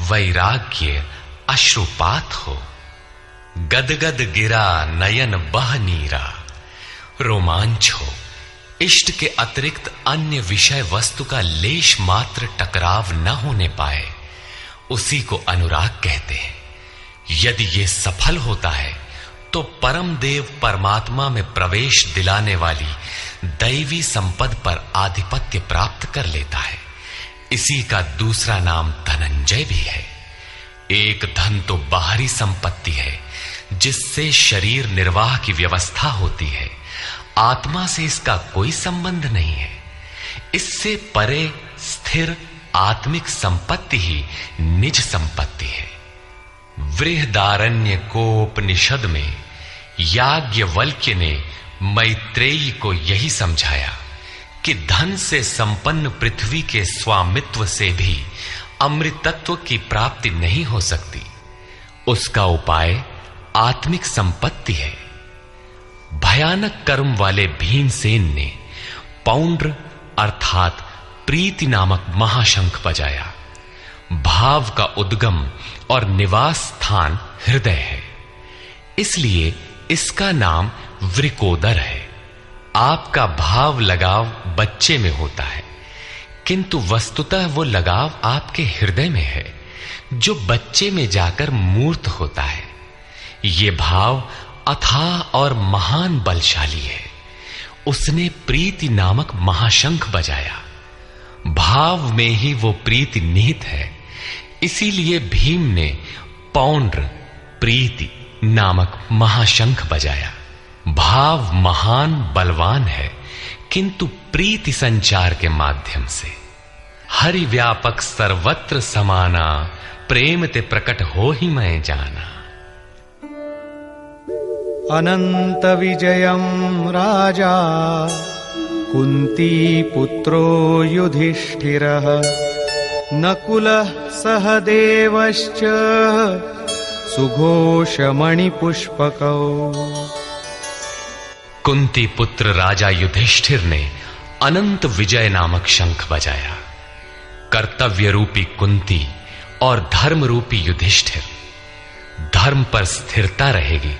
वैराग्य, अश्रुपात हो। गदगद गिरा नयन बह नीरा, रोमांच हो। इष्ट के अतिरिक्त अन्य विषय वस्तु का लेश मात्र टकराव न होने पाए, उसी को अनुराग कहते हैं। यदि ये सफल होता है तो परम देव परमात्मा में प्रवेश दिलाने वाली दैवी संपद पर आधिपत्य प्राप्त कर लेता है। इसी का दूसरा नाम धनंजय भी है। एक धन तो बाहरी संपत्ति है, जिससे शरीर निर्वाह की व्यवस्था होती है। आत्मा से इसका कोई संबंध नहीं है। इससे परे स्थिर आत्मिक संपत्ति ही निज संपत्ति है। बृहदारण्य कोपनिषद में याज्ञवल्क्य ने मैत्रेयी को यही समझाया कि धन से संपन्न पृथ्वी के स्वामित्व से भी अमृतत्व की प्राप्ति नहीं हो सकती। उसका उपाय आत्मिक संपत्ति है। भयानक कर्म वाले भीमसेन ने पौंड्र अर्थात प्रीति नामक महाशंख बजाया। भाव का उद्गम और निवास स्थान हृदय है, इसलिए इसका नाम वृकोदर है। आपका भाव लगाव बच्चे में होता है, किंतु वस्तुतः वो लगाव आपके हृदय में है, जो बच्चे में जाकर मूर्त होता है। ये भाव अथाह और महान बलशाली है। उसने प्रीति नामक महाशंख बजाया। भाव में ही वो प्रीति निहित है, इसीलिए भीम ने पौंड्र प्रीति नामक महाशंख बजाया। भाव महान बलवान है, किंतु प्रीति संचार के माध्यम से। हरि व्यापक सर्वत्र समाना, प्रेम ते प्रकट हो ही मैं जाना। अनंत विजयं राजा कुंती पुत्रो युधिष्ठिरः, नकुलः सहदेवश्च सुघोषमणिपुष्पकौ। कुंती पुत्र राजा युधिष्ठिर ने अनंत विजय नामक शंख बजाया। कर्तव्य रूपी कुंती और धर्म रूपी युधिष्ठिर। धर्म पर स्थिरता रहेगी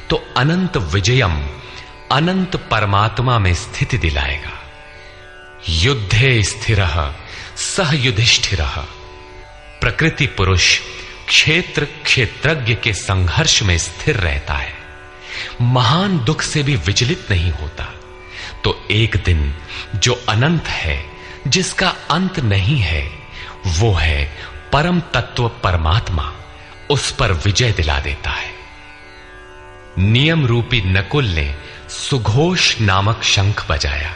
तो अनंत विजयम, अनंत परमात्मा में स्थिति दिलाएगा। युद्धे स्थिरः सह युधिष्ठिरः। प्रकृति पुरुष क्षेत्र क्षेत्रज्ञ के संघर्ष में स्थिर रहता है, महान दुख से भी विचलित नहीं होता। तो एक दिन जो अनंत है, जिसका अंत नहीं है, वो है परम तत्व परमात्मा, उस पर विजय दिला देता है। नियम रूपी नकुल ने सुघोष नामक शंख बजाया।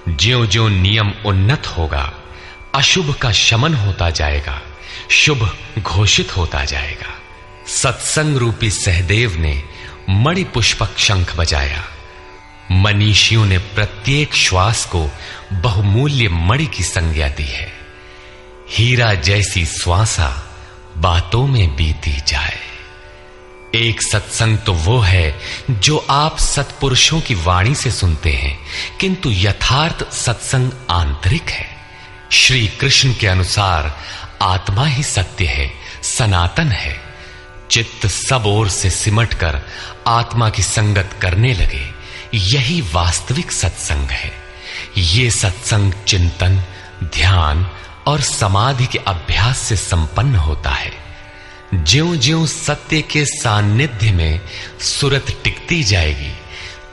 ज्यों ज्यों नियम उन्नत होगा, अशुभ का शमन होता जाएगा, शुभ घोषित होता जाएगा। सत्संग रूपी सहदेव ने मणिपुष्पक शंख बजाया। मनीषियों ने प्रत्येक श्वास को बहुमूल्य मणि की संज्ञा दी है। हीरा जैसी श्वासा बातों में बीती जाए। एक सत्संग तो वो है जो आप सत्पुरुषों की वाणी से सुनते हैं, किंतु यथार्थ सत्संग आंतरिक है। श्री कृष्ण के अनुसार आत्मा ही सत्य है, सनातन है। चित्त सब ओर से सिमटकर आत्मा की संगत करने लगे, यही वास्तविक सत्संग है। ये सत्संग चिंतन, ध्यान और समाधि के अभ्यास से संपन्न होता है। ज्यों-ज्यों सत्य के सान्निध्य में सुरत टिकती जाएगी,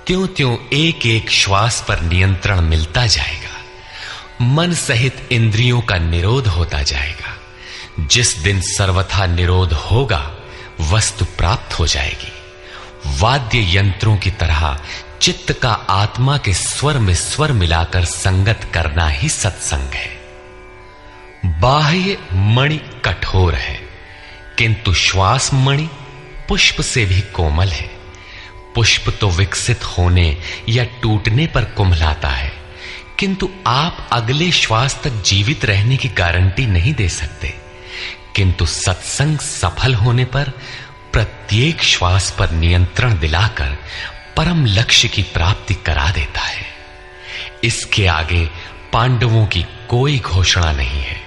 त्यों-त्यों एक एक श्वास पर नियंत्रण मिलता जाएगा। मन सहित इंद्रियों का निरोध होता जाएगा। जिस दिन सर्वथा निरोध होगा, वस्तु प्राप्त हो जाएगी। वाद्य यंत्रों की तरह चित्त का आत्मा के स्वर में स्वर मिलाकर संगत करना ही सत्संग है। बाह्य मणि कठोर है, किंतु श्वास मणि पुष्प से भी कोमल है। पुष्प तो विकसित होने या टूटने पर कुम्हलाता है, किंतु आप अगले श्वास तक जीवित रहने की गारंटी नहीं दे सकते। किंतु सत्संग सफल होने पर प्रत्येक श्वास पर नियंत्रण दिलाकर परम लक्ष्य की प्राप्ति करा देता है। इसके आगे पांडवों की कोई घोषणा नहीं है,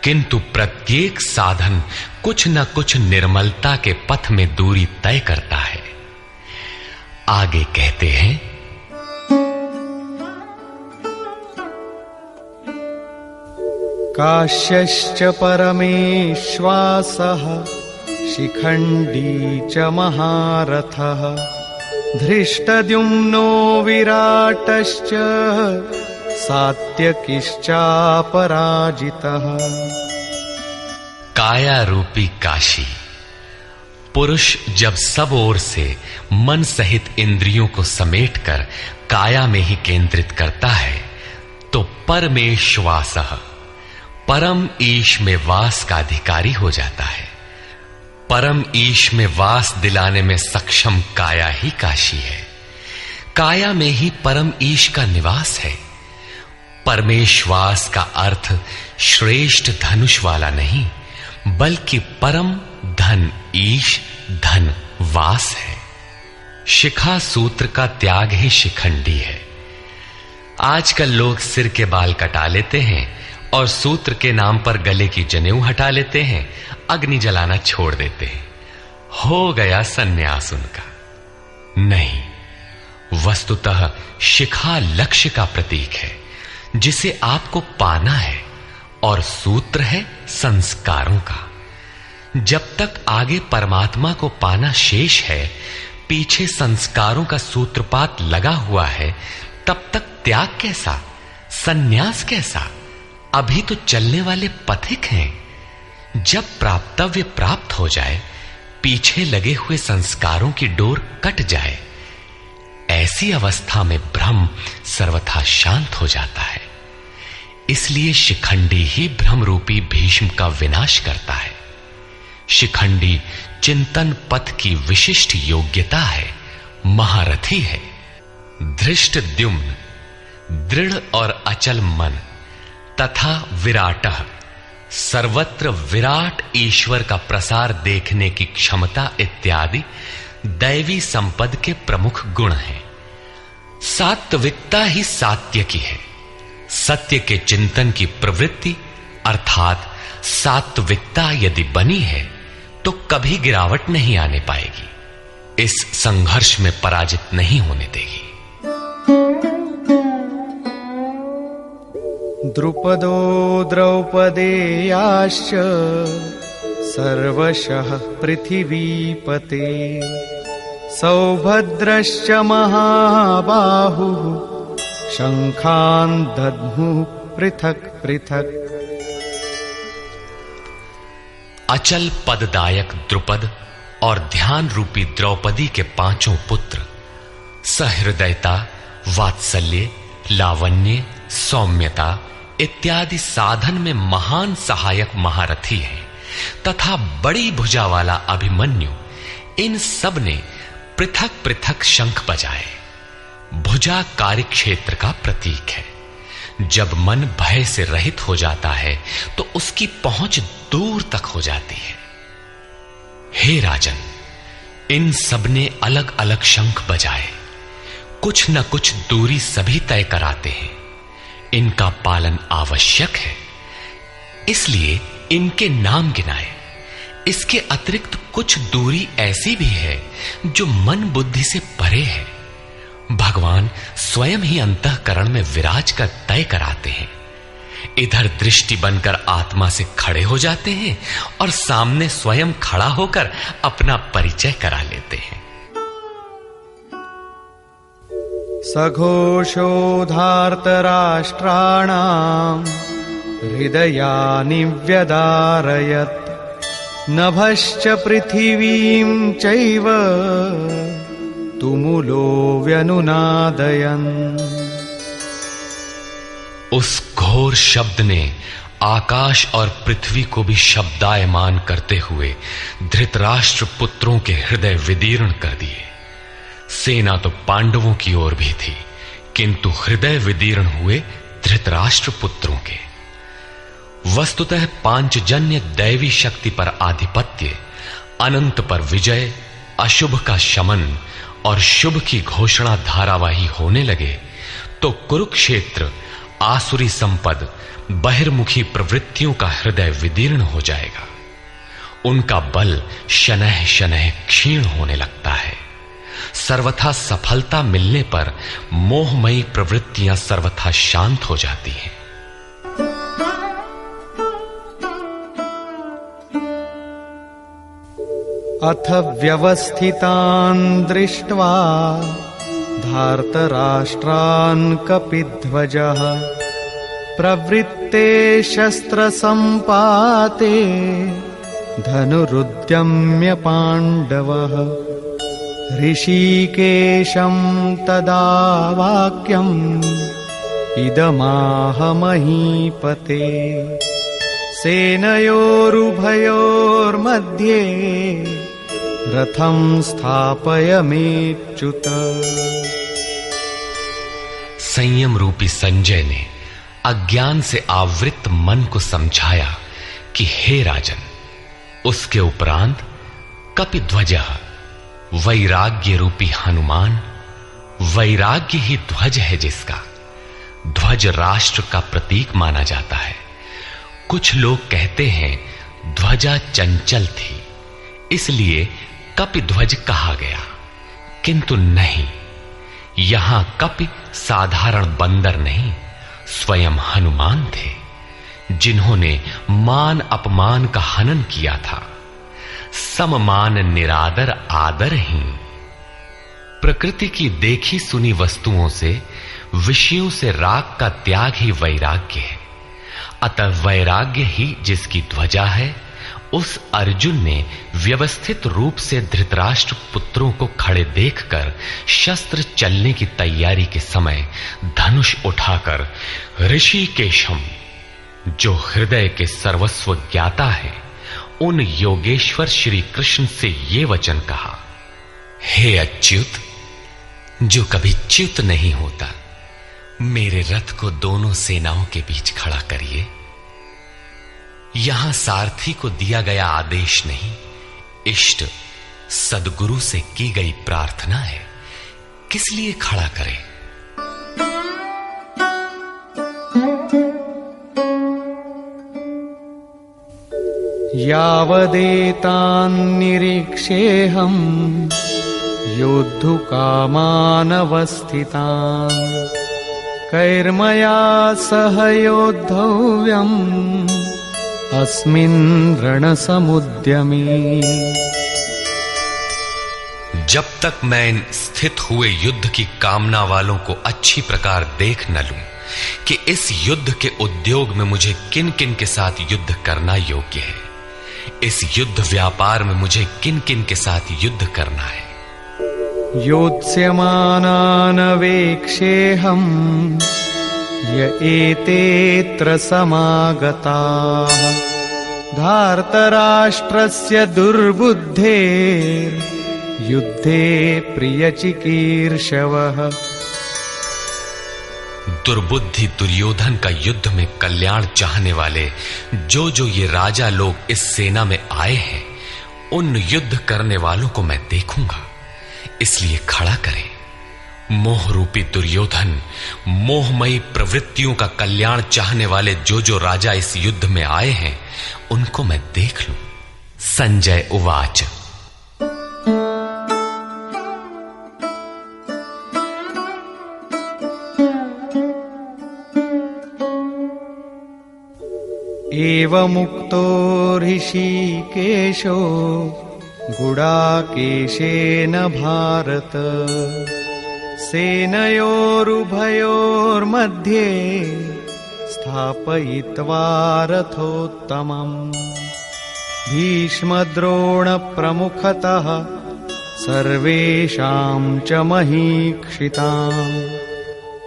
किंतु प्रत्येक साधन कुछ न कुछ निर्मलता के पथ में दूरी तय करता है। आगे कहते हैं, काश्यश्च परमेश्वासः शिखण्डी च महारथः धृष्टद्युम्नो विराटश्च सात्यकिश्चापराजितः। काया रूपी काशी। पुरुष जब सब ओर से मन सहित इंद्रियों को समेटकर काया में ही केंद्रित करता है, तो परमेश्वासः परम ईश में वास का अधिकारी हो जाता है। परम ईश में वास दिलाने में सक्षम काया ही काशी है। काया में ही परम ईश का निवास है। परमेश्वास का अर्थ श्रेष्ठ धनुष वाला नहीं, बल्कि परम धन ईश धन वास है। शिखा सूत्र का त्याग ही शिखंडी है। आजकल लोग सिर के बाल कटा लेते हैं और सूत्र के नाम पर गले की जनेऊ हटा लेते हैं, अग्नि जलाना छोड़ देते हैं। हो गया सन्यास उनका। नहीं, वस्तुतः शिखा लक्ष्य का प्रतीक है जिसे आपको पाना है, और सूत्र है संस्कारों का। जब तक आगे परमात्मा को पाना शेष है, पीछे संस्कारों का सूत्रपात लगा हुआ है, तब तक त्याग कैसा, सन्यास कैसा? अभी तो चलने वाले पथिक हैं। जब प्राप्तव्य प्राप्त हो जाए, पीछे लगे हुए संस्कारों की डोर कट जाए, ऐसी अवस्था में ब्रह्म सर्वथा शांत हो जाता है। इसलिए शिखंडी ही ब्रह्म रूपी भीष्म का विनाश करता है। शिखंडी चिंतन पथ की विशिष्ट योग्यता है, महारथी है। धृष्टद्युम्न दृढ़ और अचल मन तथा विराटः सर्वत्र विराट ईश्वर का प्रसार देखने की क्षमता इत्यादि दैवी संपद के प्रमुख गुण हैं। सात्विकता ही सात्य की है। सत्य के चिंतन की प्रवृत्ति अर्थात सात्विकता यदि बनी है तो कभी गिरावट नहीं आने पाएगी, इस संघर्ष में पराजित नहीं होने देगी। द्रुपदो द्रौपदेयाश्च सर्वशः पृथिवीपते सौभद्रश्च महाबाहुः शंखान् दद्मुः पृथक् पृथक्। अचल पददायक द्रुपद और ध्यान रूपी द्रौपदी के पांचों पुत्र सहृदयता, वात्सल्य, लावण्य, सौम्यता इत्यादि साधन में महान सहायक महारथी हैं तथा बड़ी भुजा वाला अभिमन्यु, इन सब ने पृथक पृथक शंख बजाए। भुजा कार्यक्षेत्र का प्रतीक है। जब मन भय से रहित हो जाता है तो उसकी पहुंच दूर तक हो जाती है। हे राजन, इन सब ने अलग अलग शंख बजाए, कुछ न कुछ दूरी सभी तय कराते हैं। इनका पालन आवश्यक है, इसलिए इनके नाम गिनाए। इसके अतिरिक्त कुछ दूरी ऐसी भी है जो मन बुद्धि से परे है। भगवान स्वयं ही अंतःकरण में विराज कर तय कराते हैं। इधर दृष्टि बनकर आत्मा से खड़े हो जाते हैं और सामने स्वयं खड़ा होकर अपना परिचय करा लेते हैं। सघोषो धार्तराष्ट्राणाम् हृदयानि व्यदारयत् नभश्च पृथिवीं चैव तुमुलो व्यनुनादयन्। उस घोर शब्द ने आकाश और पृथ्वी को भी शब्दायमान करते हुए धृतराष्ट्र पुत्रों के हृदय विदीर्ण कर दिए। सेना तो पांडवों की ओर भी थी, किंतु हृदय विदीर्ण हुए धृतराष्ट्र पुत्रों के। वस्तुतः पांचजन्य दैवी शक्ति पर आधिपत्य, अनंत पर विजय, अशुभ का शमन और शुभ की घोषणा धारावाही होने लगे तो कुरुक्षेत्र आसुरी संपद, बहिर्मुखी प्रवृत्तियों का हृदय विदीर्ण हो जाएगा। उनका बल शनैः शनैः क्षीण होने लगता है। सर्वथा सफलता मिलने पर मोहमयी प्रवृत्तियां सर्वथा शांत हो जाती हैं। अथ व्यवस्थितान् दृष्ट्वा धार्तराष्ट्रान् कपिध्वजः प्रवृत्ते शस्त्रसम्पाते धनुरुद्यम्य पाण्डवः ऋषिकेशं तदा वाक्यम् इदमाह महीपते सेनयोरुभयोर्मध्ये रथं स्थापयमेच्युत। संयम रूपी संजय ने अज्ञान से आवृत मन को समझाया कि हे राजन, उसके उपरांत कपिध्वजः वैराग्य रूपी हनुमान, वैराग्य ही ध्वज है जिसका। ध्वज राष्ट्र का प्रतीक माना जाता है। कुछ लोग कहते हैं ध्वजा चंचल थी, इसलिए कपि ध्वज कहा गया, किंतु नहीं, यहां कपि साधारण बंदर नहीं, स्वयं हनुमान थे, जिन्होंने मान अपमान का हनन किया था। सममान निरादर आदरहीन। प्रकृति की देखी सुनी वस्तुओं से, विषयों से राग का त्याग ही वैराग्य है। अतः वैराग्य ही जिसकी ध्वजा है, उस अर्जुन ने व्यवस्थित रूप से धृतराष्ट्र पुत्रों को खड़े देखकर शस्त्र चलने की तैयारी के समय धनुष उठाकर ऋषिकेशम, जो हृदय के सर्वस्व ज्ञाता है, उन योगेश्वर श्री कृष्ण से ये वचन कहा, हे अच्युत, जो कभी च्युत नहीं होता, मेरे रथ को दोनों सेनाओं के बीच खड़ा करिए। यहां सारथी को दिया गया आदेश नहीं, इष्ट सदगुरु से की गई प्रार्थना है, किस लिए खड़ा करें? यावदेतान् निरीक्षेऽहं योद्धुकामानवस्थितान् कैर्मया सह योद्धव्यम् अस्मिन् रणसमुद्यमे। जब तक मैं इन स्थित हुए युद्ध की कामना वालों को अच्छी प्रकार देख न लूं कि इस युद्ध के उद्योग में मुझे किन किन के साथ युद्ध करना योग्य है, इस युद्ध व्यापार में मुझे किन किन के साथ युद्ध करना है। योत्स्यमानान् वेक्षेऽहम् य एतेऽत्र समागताः धार्तराष्ट्रस्य दुर्बुद्धेर्युद्धे प्रियचिकीर्षवः। दुर्बुद्धि दुर्योधन का युद्ध में कल्याण चाहने वाले जो जो ये राजा लोग इस सेना में आए हैं, उन युद्ध करने वालों को मैं देखूंगा, इसलिए खड़ा करें। मोह रूपी दुर्योधन, मोहमयी प्रवृत्तियों का कल्याण चाहने वाले जो जो राजा इस युद्ध में आए हैं, उनको मैं देख लूं। संजय उवाच। एवमुक्तो ऋषिकेशो गुडाकेशेन भारत सेनयोरुभयोर्मध्ये स्थापयित्वा रथोत्तमम् भीष्मद्रोणप्रमुखतः सर्वेषां च महीक्षिताम्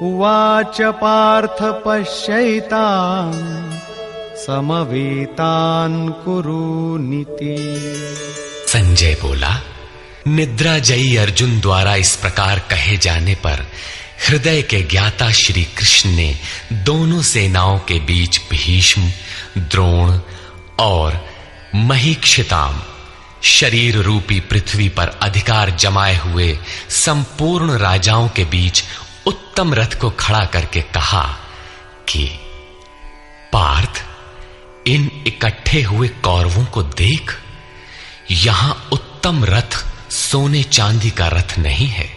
उवाच पार्थ पश्यैतान् समवेतान् कुरुनीति। संजय बोला, निद्राजयी अर्जुन द्वारा इस प्रकार कहे जाने पर हृदय के ज्ञाता श्री कृष्ण ने दोनों सेनाओं के बीच भीष्म, द्रोण और महीक्षिताम शरीर रूपी पृथ्वी पर अधिकार जमाए हुए संपूर्ण राजाओं के बीच उत्तम रथ को खड़ा करके कहा कि पार्थ, इन इकट्ठे हुए कौरवों को देख, यहां उत्तम रथ सोने चांदी का रथ नहीं है।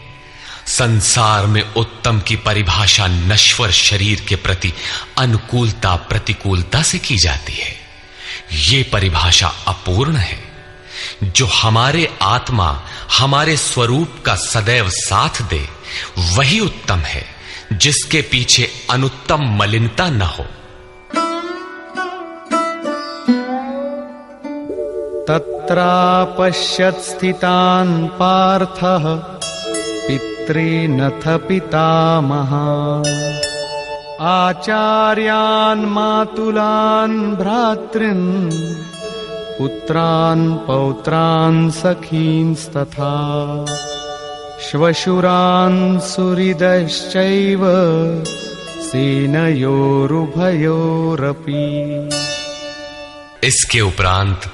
संसार में उत्तम की परिभाषा नश्वर शरीर के प्रति अनुकूलता प्रतिकूलता से की जाती है। ये परिभाषा अपूर्ण है। जो हमारे आत्मा हमारे स्वरूप का सदैव साथ दे, वही उत्तम है, जिसके पीछे अनुत्तम मलिनता न हो। तत्रापश्यत् स्थितान् पार्थः पितॄनथ पितामहान् आचार्यान् मातुलान् भ्रातॄन् पुत्रान् पौत्रान् सखींस्तथा श्वशुरान् सुहृदश्चैव सेनयोरुभयोरपि। इसके उपरांत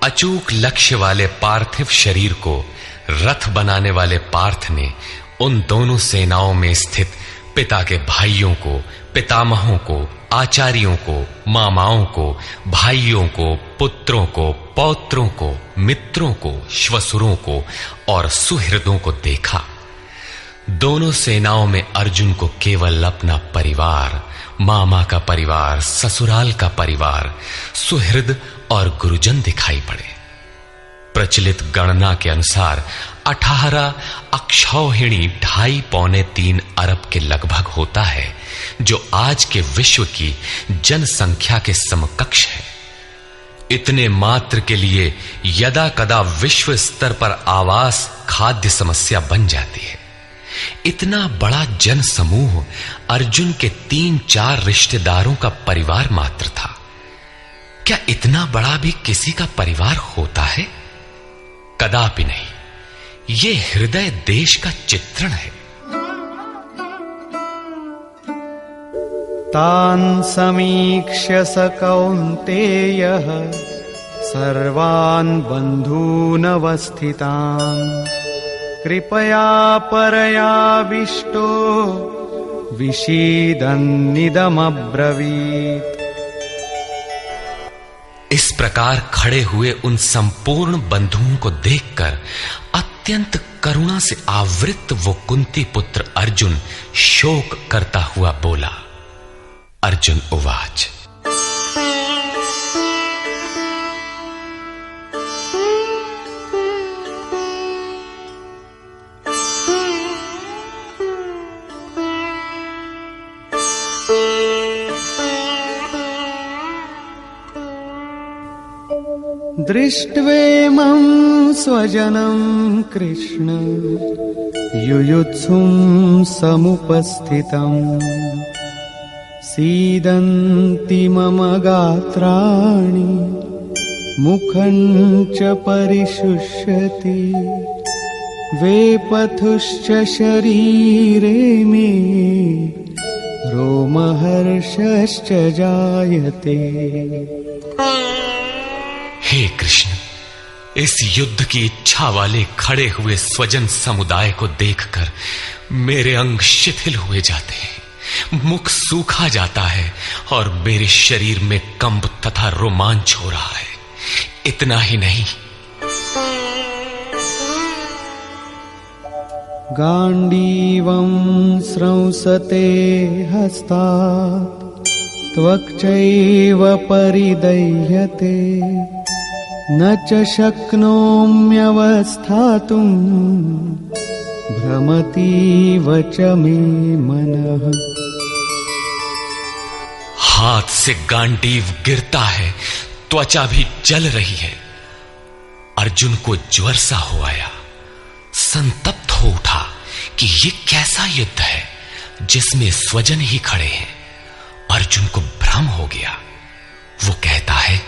अचूक लक्ष्य वाले पार्थिव शरीर को रथ बनाने वाले पार्थ ने उन दोनों सेनाओं में स्थित पिता के भाइयों को, पितामहों को, आचार्यों को, मामाओं को, भाइयों को, पुत्रों को, पौत्रों को, मित्रों को, श्वसुरों को और सुहृदों को देखा। दोनों सेनाओं में अर्जुन को केवल अपना परिवार, मामा का परिवार, ससुराल का परिवार, सुहृद और गुरुजन दिखाई पड़े। प्रचलित गणना के अनुसार 18 अक्षौहिणी 2.5-3 अरब के लगभग होता है, जो आज के विश्व की जनसंख्या के समकक्ष है। इतने मात्र के लिए यदा कदा विश्व स्तर पर आवास, खाद्य समस्या बन जाती है। इतना बड़ा जन समूह अर्जुन के 3-4 रिश्तेदारों का परिवार मात्र था। क्या इतना बड़ा भी किसी का परिवार होता है? कदापि नहीं। ये हृदय देश का चित्रण है। तान् समीक्ष्य स कौन्तेयः सर्वान् बन्धूनवस्थितान् कृपया परयाविष्टो विषीदन्निदमब्रवीत्। इस प्रकार खड़े हुए उन संपूर्ण बंधुओं को देखकर अत्यंत करुणा से आवृत वो कुंती पुत्र अर्जुन शोक करता हुआ बोला। अर्जुन उवाच। दृष्ट्वेमं स्वजनं कृष्ण युयुत्सुं समुपस्थितम् सीदन्ति मम गात्राणि मुखं च परिशुष्यति वेपथुश्च शरीरे मे रोमहर्षश्च जायते। हे कृष्ण, इस युद्ध की इच्छा वाले खड़े हुए स्वजन समुदाय को देखकर मेरे अंग शिथिल हुए जाते हैं, मुख सूखा जाता है और मेरे शरीर में कंप तथा रोमांच हो रहा है। इतना ही नहीं, गांडीवं स्रंसते हस्तात् त्वक्चैव परिदह्यते न च शक्नोम्यवस्थातुं भ्रमतीव च मे मनः। हाथ से गांडीव गिरता है, त्वचा भी जल रही है। अर्जुन को ज्वर सा हो आया, संतप्त हो उठा कि ये कैसा युद्ध है जिसमें स्वजन ही खड़े हैं। अर्जुन को भ्रम हो गया। वो कहता है,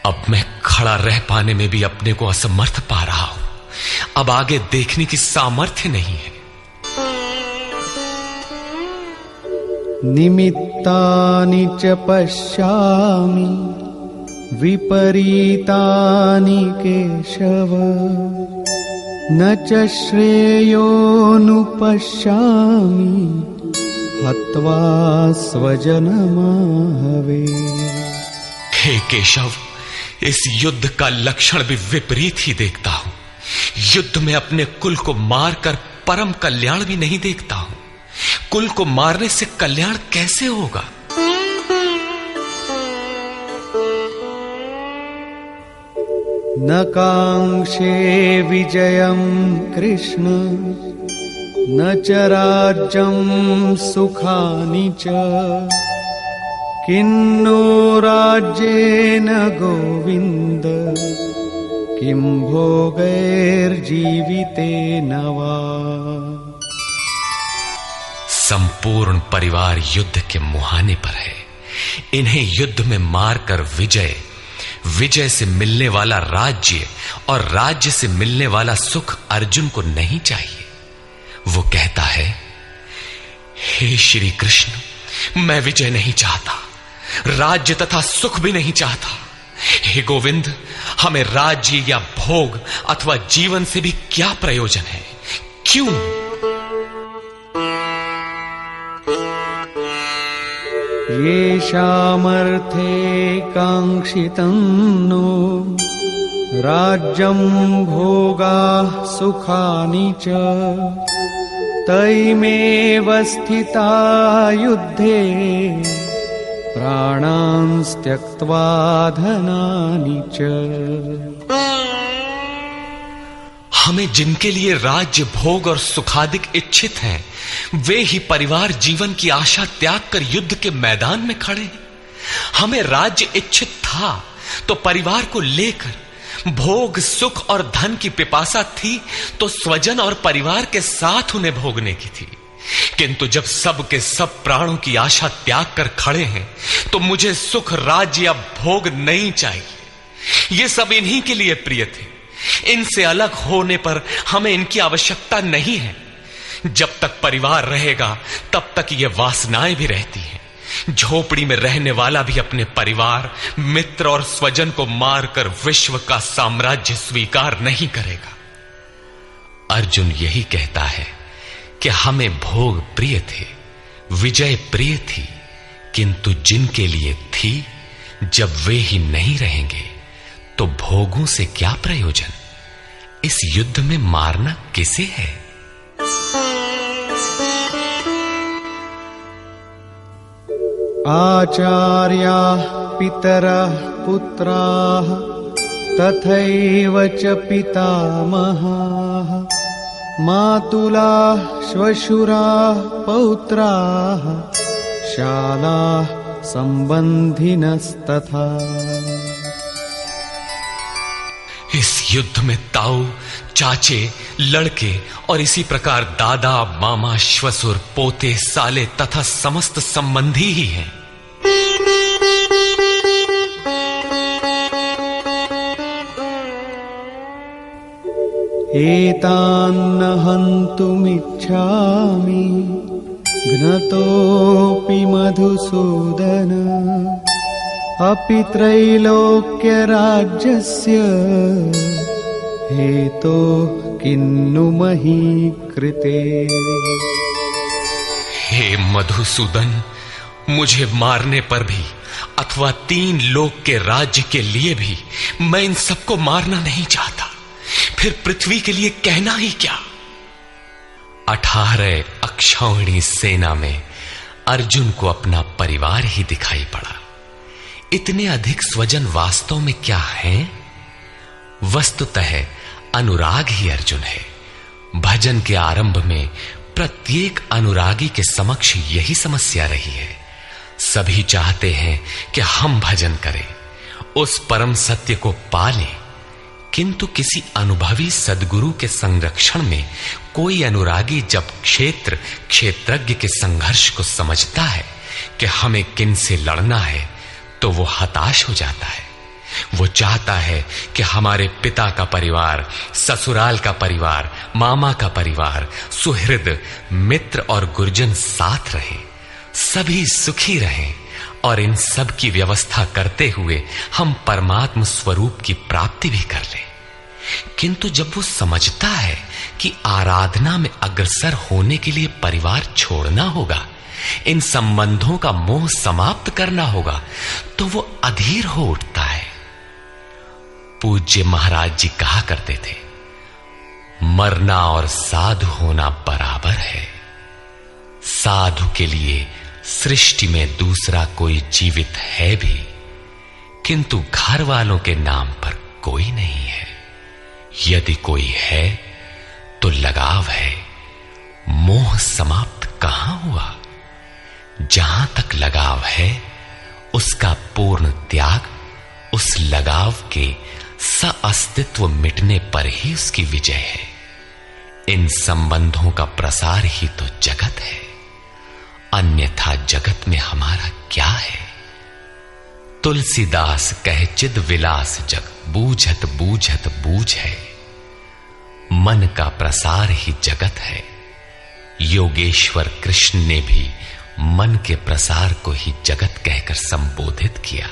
अब मैं खड़ा रह पाने में भी अपने को असमर्थ पा रहा हूं। अब आगे देखने की सामर्थ्य नहीं है। निमित्तानि च पश्यामि विपरीतानि केशव न च श्रेयोनुपश्यामि हत्वा स्वजनमाहवे। हे केशव, इस युद्ध का लक्षण भी विपरीत ही देखता हूं। युद्ध में अपने कुल को मारकर परम कल्याण भी नहीं देखता हूं। कुल को मारने से कल्याण कैसे होगा? न कांक्षे विजयं कृष्ण न च राज्यं सुखानि च किन्नो राज्येन गोविन्द किं भोगैर्जीवितेन वा। संपूर्ण परिवार युद्ध के मुहाने पर है। इन्हें युद्ध में मारकर विजय से मिलने वाला राज्य और राज्य से मिलने वाला सुख अर्जुन को नहीं चाहिए। वो कहता है, हे श्री कृष्ण, मैं विजय नहीं चाहता, राज्य तथा सुख भी नहीं चाहता। हे गोविंद, हमें राज्य या भोग अथवा जीवन से भी क्या प्रयोजन है? क्यों? येषामर्थे काङ्क्षितं नो राज्यं भोगाः सुखानि च तैमेव स्थिता युद्धे प्राणांस् त्यक्त्वा धनानि च। हमें जिनके लिए राज्य भोग और सुखादिक इच्छित हैं, वे ही परिवार जीवन की आशा त्याग कर युद्ध के मैदान में खड़े हैं। हमें राज्य इच्छित था तो परिवार को लेकर, भोग सुख और धन की पिपासा थी तो स्वजन और परिवार के साथ उन्हें भोगने की थी। किंतु जब सब के सब प्राणों की आशा त्याग कर खड़े हैं तो मुझे सुख, राज्य या भोग नहीं चाहिए। ये सब इन्हीं के लिए प्रिय थे। इनसे अलग होने पर हमें इनकी आवश्यकता नहीं है। जब तक परिवार रहेगा तब तक ये वासनाएं भी रहती हैं। झोपड़ी में रहने वाला भी अपने परिवार, मित्र और स्वजन को मारकर विश्व का साम्राज्य स्वीकार नहीं करेगा। अर्जुन यही कहता है कि हमें भोग प्रिय थे, विजय प्रिय थी, किंतु जिनके लिए थी, जब वे ही नहीं रहेंगे तो भोगों से क्या प्रयोजन? इस युद्ध में मारना किसे है? आचार्याः पितरः पुत्राः तथैव च पितामहाः मातुलाः श्वशुराः पौत्राः शालाः संबंधिनस्तथा। इस युद्ध में ताऊ, चाचे, लड़के और इसी प्रकार दादा, मामा, श्वसुर, पोते, साले तथा समस्त संबंधी ही हैं। एतान्न हन्तुमिच्छामि घ्नतोऽपि मधुसूदन अपि त्रैलोक्यराज्यस्य हेतो किन्नु मही कृते। हे मधुसूदन, मुझे मारने पर भी अथवा 3 लोक के राज्य के लिए भी मैं इन सबको मारना नहीं चाहता। फिर पृथ्वी के लिए कहना ही क्या? 18 अक्षौहिणी सेना में अर्जुन को अपना परिवार ही दिखाई पड़ा। इतने अधिक स्वजन वास्तव में क्या हैं? वस्तुतः अनुराग ही अर्जुन है। भजन के आरंभ में प्रत्येक अनुरागी के समक्ष यही समस्या रही है। सभी चाहते हैं कि हम भजन करें, उस परम सत्य को पालें, किंतु किसी अनुभवी सद्गुरु के संरक्षण में कोई अनुरागी जब क्षेत्रज्ञ के संघर्ष को समझता है कि हमें किन से लड़ना है, तो वो हताश हो जाता है। वो चाहता है कि हमारे पिता का परिवार, ससुराल का परिवार, मामा का परिवार, सुहृद, मित्र और गुरुजन साथ रहे, सभी सुखी रहें और इन सब की व्यवस्था करते हुए हम परमात्म स्वरूप की प्राप्ति भी कर लें। किंतु जब वो समझता है कि आराधना में अग्रसर होने के लिए परिवार छोड़ना होगा, इन संबंधों का मोह समाप्त करना होगा, तो वो अधीर हो उठता है। पूज्य महाराज जी कहा करते थे, मरना और साधु होना बराबर है। साधु के लिए सृष्टि में दूसरा कोई जीवित है भी, किंतु घर वालों के नाम पर कोई नहीं है। यदि कोई है तो लगाव है, मोह समाप्त कहां हुआ? जहां तक लगाव है उसका पूर्ण त्याग, उस लगाव के सअस्तित्व मिटने पर ही उसकी विजय है। इन संबंधों का प्रसार ही तो जगत है, अन्यथा जगत में हमारा क्या है? तुलसीदास कहे चिद विलास जग, बूझत बूझत बूझ है। मन का प्रसार ही जगत है। योगेश्वर कृष्ण ने भी मन के प्रसार को ही जगत कहकर संबोधित किया।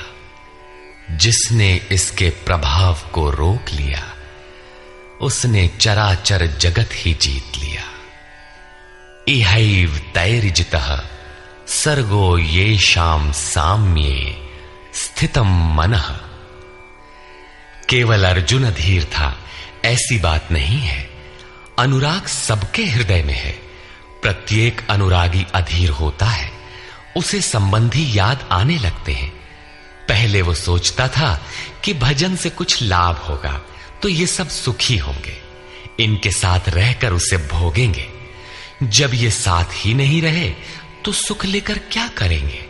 जिसने इसके प्रभाव को रोक लिया, उसने चराचर जगत ही जीत लिया। इहैव तैर्जितः सर्गो येषां साम्ये स्थितम मनः। केवल अर्जुन अधीर था ऐसी बात नहीं है। अनुराग सबके हृदय में है। प्रत्येक अनुरागी अधीर होता है, उसे संबंधी याद आने लगते हैं। पहले वो सोचता था कि भजन से कुछ लाभ होगा तो ये सब सुखी होंगे, इनके साथ रहकर उसे भोगेंगे। जब ये साथ ही नहीं रहे तो सुख लेकर क्या करेंगे।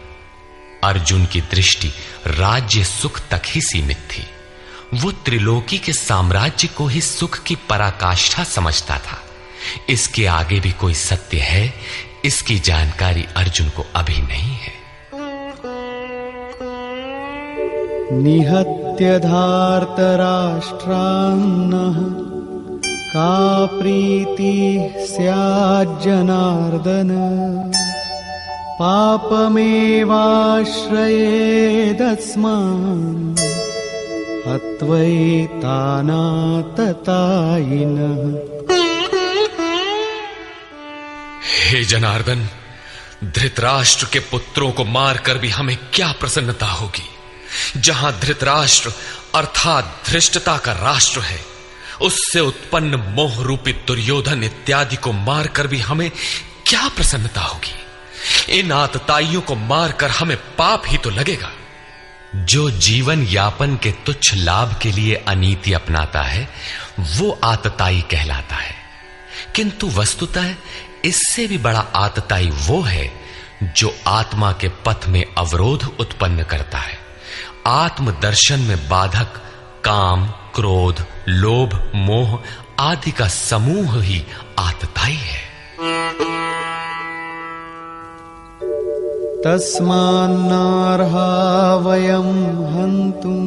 अर्जुन की दृष्टि राज्य सुख तक ही सीमित थी। वो त्रिलोकी के साम्राज्य को ही सुख की पराकाष्ठा समझता था। इसके आगे भी कोई सत्य है, इसकी जानकारी अर्जुन को अभी नहीं है। निहत्य धार्तराष्ट्रान्नः का प्रीति स्याज्जनार्दन पापमेवाश्रयेदस्मान् हत्वैतानाततायिनः। हे जनार्दन, धृतराष्ट्र के पुत्रों को मारकर भी हमें क्या प्रसन्नता होगी। जहां धृतराष्ट्र अर्थात धृष्टता का राष्ट्र है, उससे उत्पन्न मोह रूपी दुर्योधन इत्यादि को मारकर भी हमें क्या प्रसन्नता होगी। इन आतताइयों को मारकर हमें पाप ही तो लगेगा। जो जीवन यापन के तुच्छ लाभ के लिए अनीति अपनाता है वो आतताई कहलाता है, किंतु वस्तुतः इससे भी बड़ा आतताई वो है जो आत्मा के पथ में अवरोध उत्पन्न करता है। आत्मदर्शन में बाधक काम, क्रोध, लोभ, मोह आदि का समूह ही आतताई है। तस्मान्नार्हा वयं हन्तुं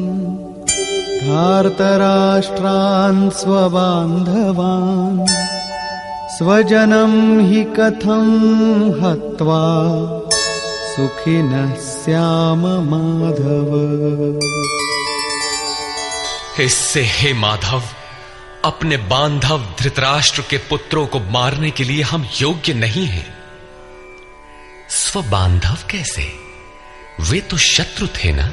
धार्तराष्ट्रान् स्वबान्धवान् स्वजनं हि कथं हत्वा सुखिनः स्याम माधव। इससे हे माधव, अपने बांधव धृतराष्ट्र के पुत्रों को मारने के लिए हम योग्य नहीं हैं। स्वबांधव कैसे? वे तो शत्रु थे ना।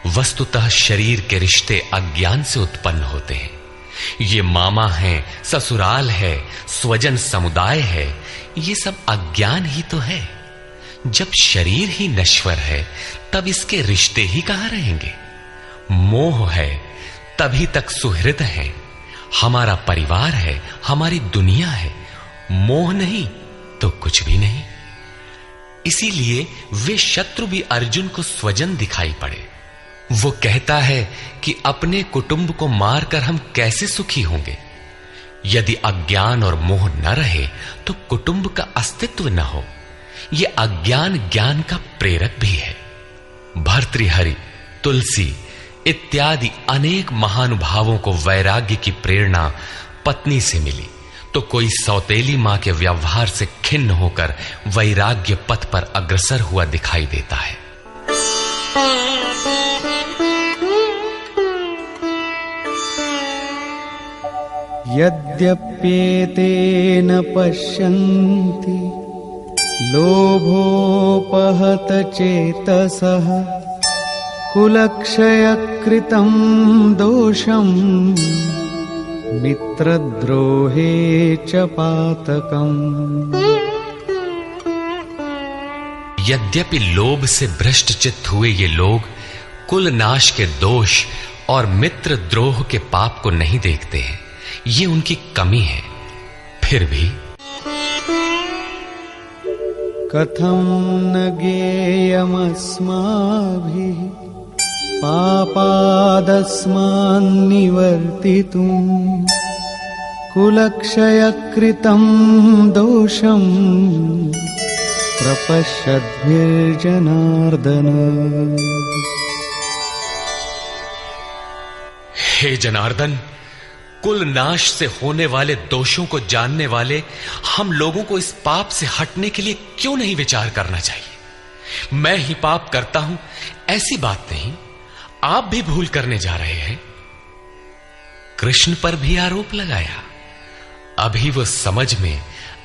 वस्तुतः शरीर के रिश्ते अज्ञान से उत्पन्न होते हैं। ये मामा है, ससुराल है, स्वजन समुदाय है, ये सब अज्ञान ही तो है। जब शरीर ही नश्वर है तब इसके रिश्ते ही कहां रहेंगे। मोह है तभी तक सुहृद है, हमारा परिवार है, हमारी दुनिया है। मोह नहीं तो कुछ भी नहीं। इसीलिए वे शत्रु भी अर्जुन को स्वजन दिखाई पड़े। वो कहता है कि अपने कुटुंब को मारकर हम कैसे सुखी होंगे। यदि अज्ञान और मोह न रहे तो कुटुंब का अस्तित्व न हो। यह अज्ञान ज्ञान का प्रेरक भी है। भर्तृहरि, तुलसी इत्यादि अनेक महानुभावों को वैराग्य की प्रेरणा पत्नी से मिली, तो कोई सौतेली मां के व्यवहार से खिन्न होकर वैराग्य पथ पर अग्रसर हुआ दिखाई देता है। यद्यप्येतेन पश्यन्ति लोभोपहत चेतसः कुलक्षयकृतं दोषं मित्रद्रोहे च पातकम्। यद्यपि लोभ से भ्रष्ट चित्त हुए ये लोग कुल नाश के दोष और मित्र द्रोह के पाप को नहीं देखते हैं, ये उनकी कमी है। फिर भी कथं न ज्ञेयमस्माभिः पापादस्मान्निवर्तितुं कुलक्षयकृतं दोषं प्रपश्यद्भिर्जनार्दन। हे जनार्दन, कुल नाश से होने वाले दोषों को जानने वाले हम लोगों को इस पाप से हटने के लिए क्यों नहीं विचार करना चाहिए। मैं ही पाप करता हूं ऐसी बात नहीं, आप भी भूल करने जा रहे हैं। कृष्ण पर भी आरोप लगाया। अभी वो समझ में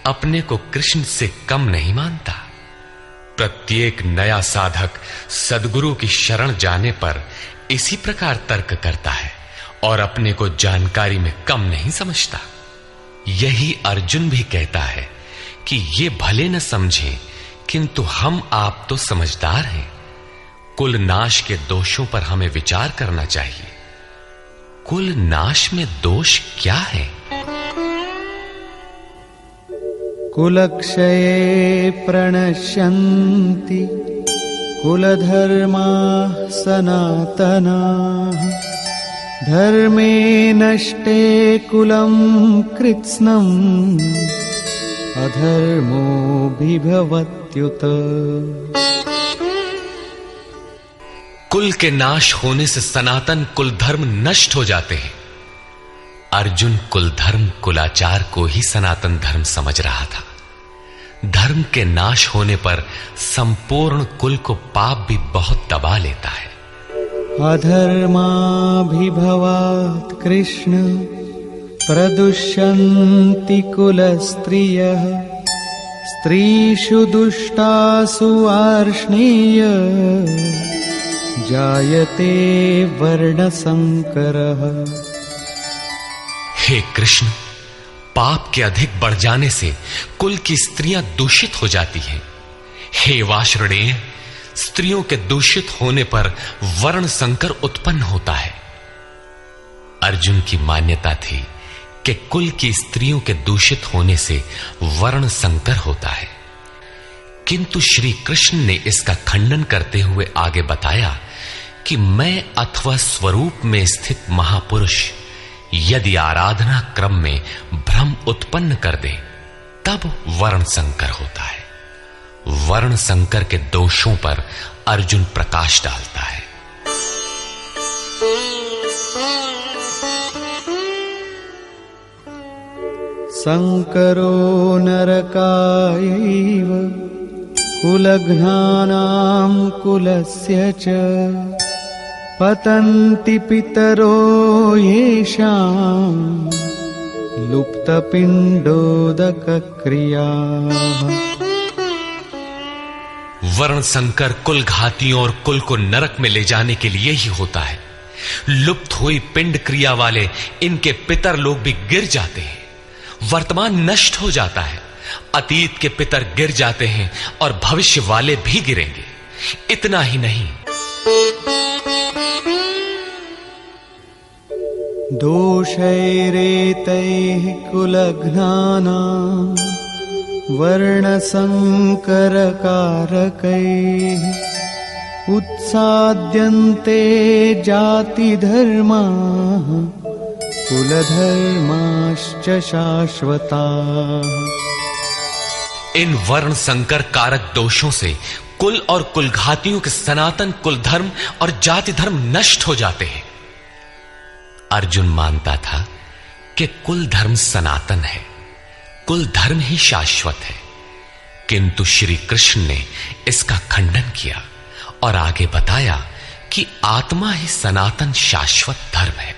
अपने को कृष्ण से कम नहीं मानता। प्रत्येक नया साधक सद्गुरु की शरण जाने पर इसी प्रकार तर्क करता है और अपने को जानकारी में कम नहीं समझता। यही अर्जुन भी कहता है कि ये भले न समझें, किंतु हम आप तो समझदार हैं। कुल नाश के दोषों पर हमें विचार करना चाहिए। कुल नाश में दोष क्या है? कुलक्षये प्रणश्यन्ति कुलधर्माः सनातनाः धर्मे नष्टे कुलं कृत्स्नम् अधर्मोऽभिभवत्युत। कुल के नाश होने से सनातन कुल धर्म नष्ट हो जाते हैं। अर्जुन कुल धर्म कुलाचार को ही सनातन धर्म समझ रहा था। धर्म के नाश होने पर संपूर्ण कुल को पाप भी बहुत दबा लेता है। अधर्माभिभवात् कृष्ण प्रदुष्यन्ति कुलस्त्रियः स्त्रीषु दुष्टासु वार्ष्णेय जायते वर्णसंकरः। हे कृष्ण, पाप के अधिक बढ़ जाने से कुल की स्त्रियां दूषित हो जाती हैं। हे वार्ष्णेय, स्त्रियों के दूषित होने पर वर्ण संकर उत्पन्न होता है। अर्जुन की मान्यता थी कि कुल की स्त्रियों के दूषित होने से वर्ण संकर होता है, किंतु श्री कृष्ण ने इसका खंडन करते हुए आगे बताया कि मैं अथवा स्वरूप में स्थित महापुरुष यदि आराधना क्रम में भ्रम उत्पन्न कर दे तब वर्ण संकर होता है। वर्ण संकर के दोषों पर अर्जुन प्रकाश डालता है। संकरो नरकायैव कुलघ्नानां कुलस्य च पतन्ति पितरो येषां लुप्तपिण्डोदकक्रियाः। वर्ण संकर कुल घातियों और कुल को नरक में ले जाने के लिए ही होता है। लुप्त हुई पिंड क्रिया वाले इनके पितर लोग भी गिर जाते हैं। वर्तमान नष्ट हो जाता है, अतीत के पितर गिर जाते हैं और भविष्य वाले भी गिरेंगे। इतना ही नहीं, दोषैरेतैः कुलघ्नानां वर्णसंकरकारकैः उत्साद्यन्ते जातिधर्माः कुलधर्माश्च शाश्वताः। इन वर्ण संकर कारक दोषों से कुल और कुलघातियों के सनातन कुल धर्म और जाति धर्म नष्ट हो जाते हैं। अर्जुन मानता था कि कुल धर्म सनातन है, कुल धर्म ही शाश्वत है, किंतु श्री कृष्ण ने इसका खंडन किया और आगे बताया कि आत्मा ही सनातन शाश्वत धर्म है।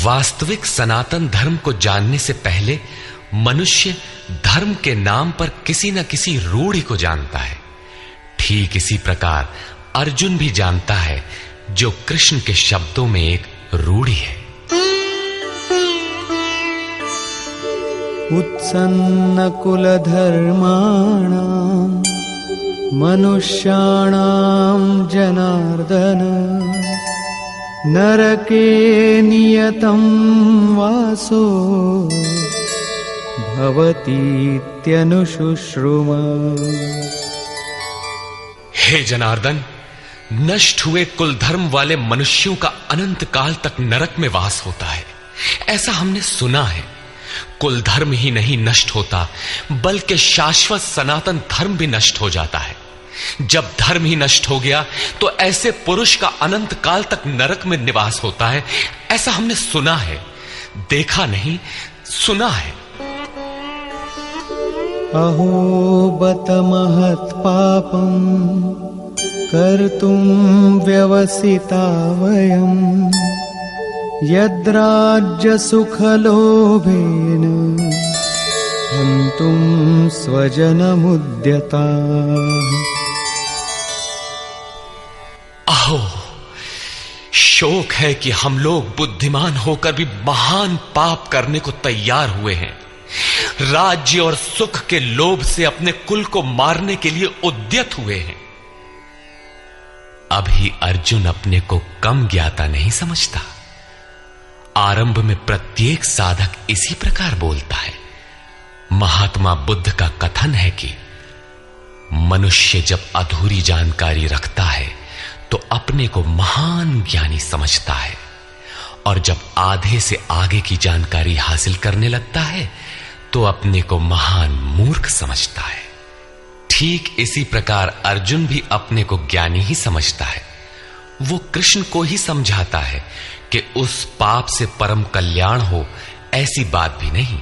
वास्तविक सनातन धर्म को जानने से पहले मनुष्य धर्म के नाम पर किसी न किसी रूढ़ि को जानता है। ठीक इसी प्रकार अर्जुन भी जानता है, जो कृष्ण के शब्दों में एक रूढ़ि है। उत्सन्न कुलधर्माणां मनुष्याणां जनार्दन नरके नियतं वासो भवतीत्यनुशुश्रुम। हे जनार्दन, नष्ट हुए कुल धर्म वाले मनुष्यों का अनंत काल तक नरक में वास होता है, ऐसा हमने सुना है। कुल धर्म ही नहीं नष्ट होता, बल्कि शाश्वत सनातन धर्म भी नष्ट हो जाता है। जब धर्म ही नष्ट हो गया तो ऐसे पुरुष का अनंत काल तक नरक में निवास होता है, ऐसा हमने सुना है, देखा नहीं, सुना है। अहो बत महत् पापं कर्तुं व्यवसिता वयं यद्राज्य सुखलोभेन हन्तुं स्वजनमुद्यताः। अहो, शोक है कि हम लोग बुद्धिमान होकर भी महान पाप करने को तैयार हुए हैं। राज्य और सुख के लोभ से अपने कुल को मारने के लिए उद्यत हुए हैं। अभी अर्जुन अपने को कम ज्ञाता नहीं समझता। आरंभ में प्रत्येक साधक इसी प्रकार बोलता है। महात्मा बुद्ध का कथन है कि मनुष्य जब अधूरी जानकारी रखता है तो अपने को महान ज्ञानी समझता है, और जब आधे से आगे की जानकारी हासिल करने लगता है तो अपने को महान मूर्ख समझता है। ठीक इसी प्रकार अर्जुन भी अपने को ज्ञानी ही समझता है। वो कृष्ण को ही समझाता है कि उस पाप से परम कल्याण हो, ऐसी बात भी नहीं।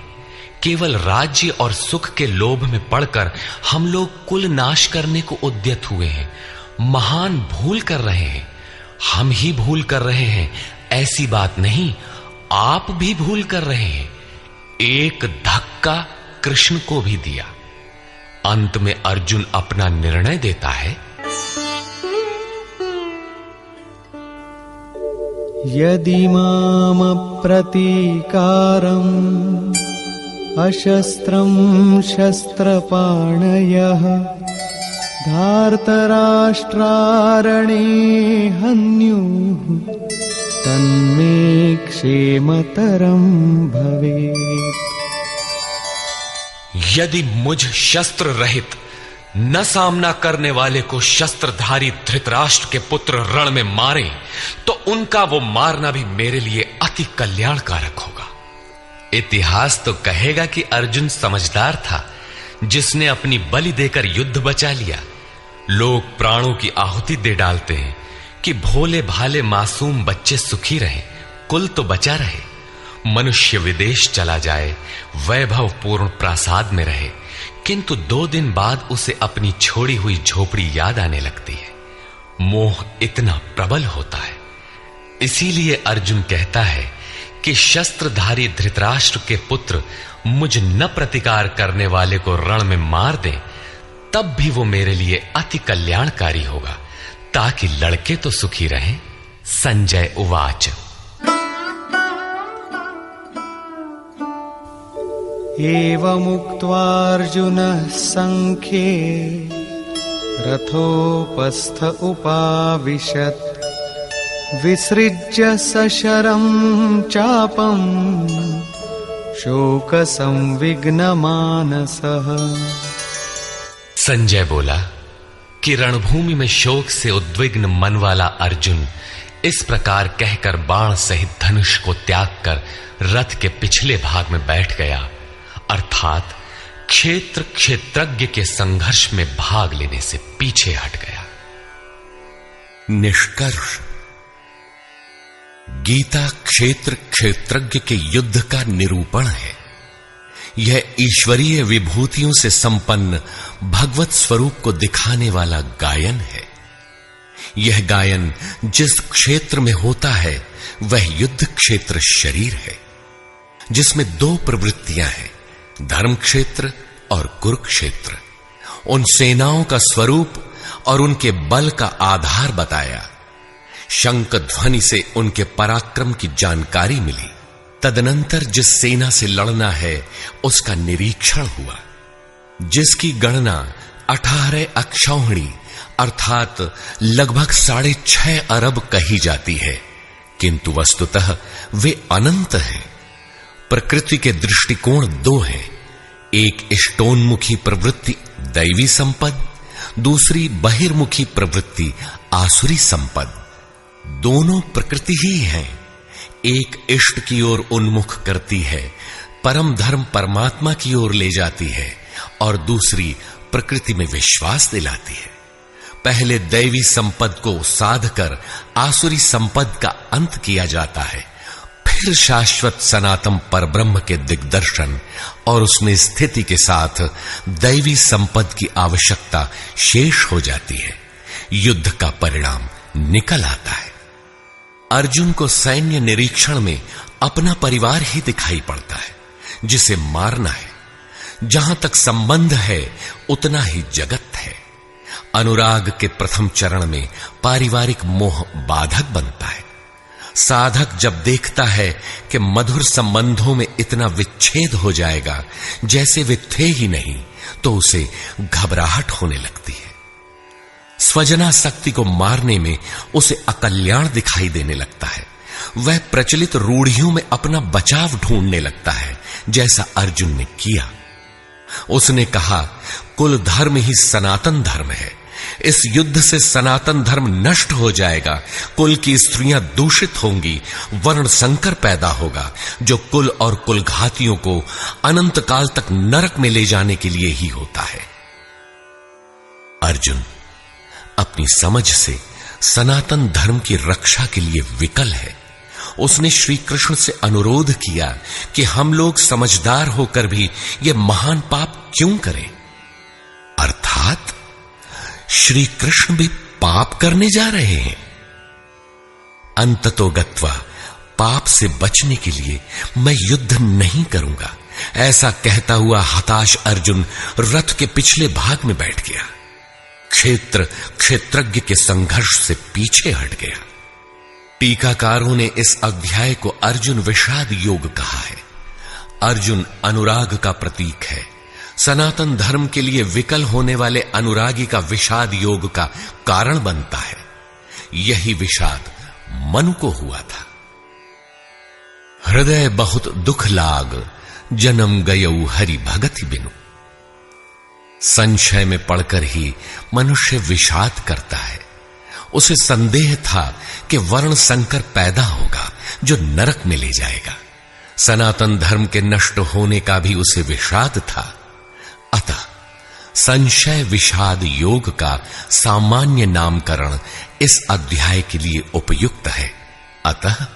केवल राज्य और सुख के लोभ में पड़कर हम लोग कुल नाश करने को उद्यत हुए हैं। महान भूल कर रहे हैं। हम ही भूल कर रहे हैं, ऐसी बात नहीं, आप भी भूल कर रहे हैं। एक धक्का कृष्ण को भी दिया। अंत में अर्जुन अपना निर्णय देता है। यदि माम प्रतीकारम् अशस्त्रं शस्त्रपाणयः धार्तराष्ट्रारणे हन्युः तन्मे क्षेमतरं भवेत्। यदि मुझ शस्त्र रहित न सामना करने वाले को शस्त्रधारी धृतराष्ट्र के पुत्र रण में मारे तो उनका वो मारना भी मेरे लिए अति कल्याणकारक होगा। इतिहास तो कहेगा कि अर्जुन समझदार था, जिसने अपनी बलि देकर युद्ध बचा लिया। लोग प्राणों की आहुति दे डालते हैं कि भोले भाले मासूम बच्चे सुखी रहें, कुल तो बचा रहे। मनुष्य विदेश चला जाए, वैभव पूर्ण प्रासाद में रहे, किंतु 2 दिन बाद उसे अपनी छोड़ी हुई झोपड़ी याद आने लगती है। मोह इतना प्रबल होता है। इसीलिए अर्जुन कहता है कि शस्त्रधारी धृतराष्ट्र के पुत्र मुझ न प्रतिकार करने वाले को रण में मार दें, तब भी वो मेरे लिए अति कल्याणकारी होगा, ताकि लड़के तो सुखी रहें। संजय उवाच। एवमुक्त्वा अर्जुनः संख्ये रथोपस्थ उपाविशत् विसृज्य सशरं चापं शोकसंविघ्नमानसः। संजय बोला कि रणभूमि में शोक से उद्विग्न मन वाला अर्जुन इस प्रकार कहकर बाण सहित धनुष को त्याग कर रथ के पिछले भाग में बैठ गया, अर्थात क्षेत्र क्षेत्रज्ञ के संघर्ष में भाग लेने से पीछे हट गया। निष्कर्ष, गीता क्षेत्र क्षेत्रज्ञ के युद्ध का निरूपण है। यह ईश्वरीय विभूतियों से संपन्न भगवत स्वरूप को दिखाने वाला गायन है। यह गायन जिस क्षेत्र में होता है वह युद्ध क्षेत्र शरीर है, जिसमें 2 प्रवृत्तियां हैं, धर्म क्षेत्र और कुरुक्षेत्र। उन सेनाओं का स्वरूप और उनके बल का आधार बताया। शंख ध्वनि से उनके पराक्रम की जानकारी मिली। तदनंतर जिस सेना से लड़ना है उसका निरीक्षण हुआ, जिसकी गणना 18 अक्षौहिणी अर्थात लगभग 6.5 अरब कही जाती है, किंतु वस्तुतः वे अनंत हैं। प्रकृति के दृष्टिकोण 2 हैं, एक इष्टोन्मुखी प्रवृत्ति दैवी संपद, दूसरी बहिर्मुखी प्रवृत्ति आसुरी संपद। दोनों प्रकृति ही हैं। एक इष्ट की ओर उन्मुख करती है, परम धर्म परमात्मा की ओर ले जाती है, और दूसरी प्रकृति में विश्वास दिलाती है। पहले दैवी संपद को साध कर आसुरी संपद का अंत किया जाता है, फिर शाश्वत सनातन परब्रह्म के दिग्दर्शन और उसमें स्थिति के साथ दैवी संपद की आवश्यकता शेष हो जाती है। युद्ध का परिणाम निकल आता है। अर्जुन को सैन्य निरीक्षण में अपना परिवार ही दिखाई पड़ता है, जिसे मारना है। जहां तक संबंध है उतना ही जगत है। अनुराग के प्रथम चरण में पारिवारिक मोह बाधक बनता है। साधक जब देखता है कि मधुर संबंधों में इतना विच्छेद हो जाएगा जैसे वे थे ही नहीं, तो उसे घबराहट होने लगती है। स्वजनासक्ति को मारने में उसे अकल्याण दिखाई देने लगता है। वह प्रचलित रूढ़ियों में अपना बचाव ढूंढने लगता है, जैसा अर्जुन ने किया। उसने कहा, कुल धर्म ही सनातन धर्म है। इस युद्ध से सनातन धर्म नष्ट हो जाएगा, कुल की स्त्रियां दूषित होंगी, वर्ण संकर पैदा होगा, जो कुल और कुलघातियों को अनंत काल तक नरक में ले जाने के लिए ही होता है। अर्जुन अपनी समझ से सनातन धर्म की रक्षा के लिए विकल है। उसने श्री कृष्ण से अनुरोध किया कि हम लोग समझदार होकर भी यह महान पाप क्यों करें? अर्थात श्री कृष्ण भी पाप करने जा रहे हैं। अंततोगत्वा पाप से बचने के लिए मैं युद्ध नहीं करूंगा, ऐसा कहता हुआ हताश अर्जुन रथ के पिछले भाग में बैठ गया। क्षेत्रज्ञ के संघर्ष से पीछे हट गया। टीकाकारों ने इस अध्याय को अर्जुन विषाद योग कहा है। अर्जुन अनुराग का प्रतीक है। सनातन धर्म के लिए विकल होने वाले अनुरागी का विषाद योग का कारण बनता है। यही विषाद मनु को हुआ था। हृदय बहुत दुख लाग, जन्म गयऊ हरि भगति बिनु। संशय में पड़कर ही मनुष्य विषाद करता है। उसे संदेह था कि वर्ण संकर पैदा होगा जो नरक में ले जाएगा। सनातन धर्म के नष्ट होने का भी उसे विषाद था। अतः संशय विषाद योग का सामान्य नामकरण इस अध्याय के लिए उपयुक्त है। अतः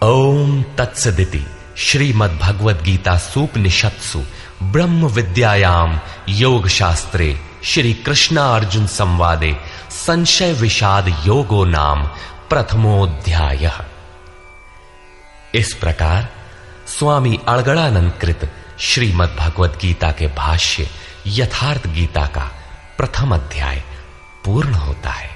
ओम तत्सदिति श्रीमद्भगवद गीता सूपनिषत्सु ब्रह्म विद्यायाम योग शास्त्रे श्री कृष्णार्जुन संवादे संशय विषाद योगो नाम प्रथमोऽध्यायः। इस प्रकार स्वामी अड़गड़ानंद कृत श्रीमद् भगवद गीता के भाष्य यथार्थ गीता का प्रथम अध्याय पूर्ण होता है।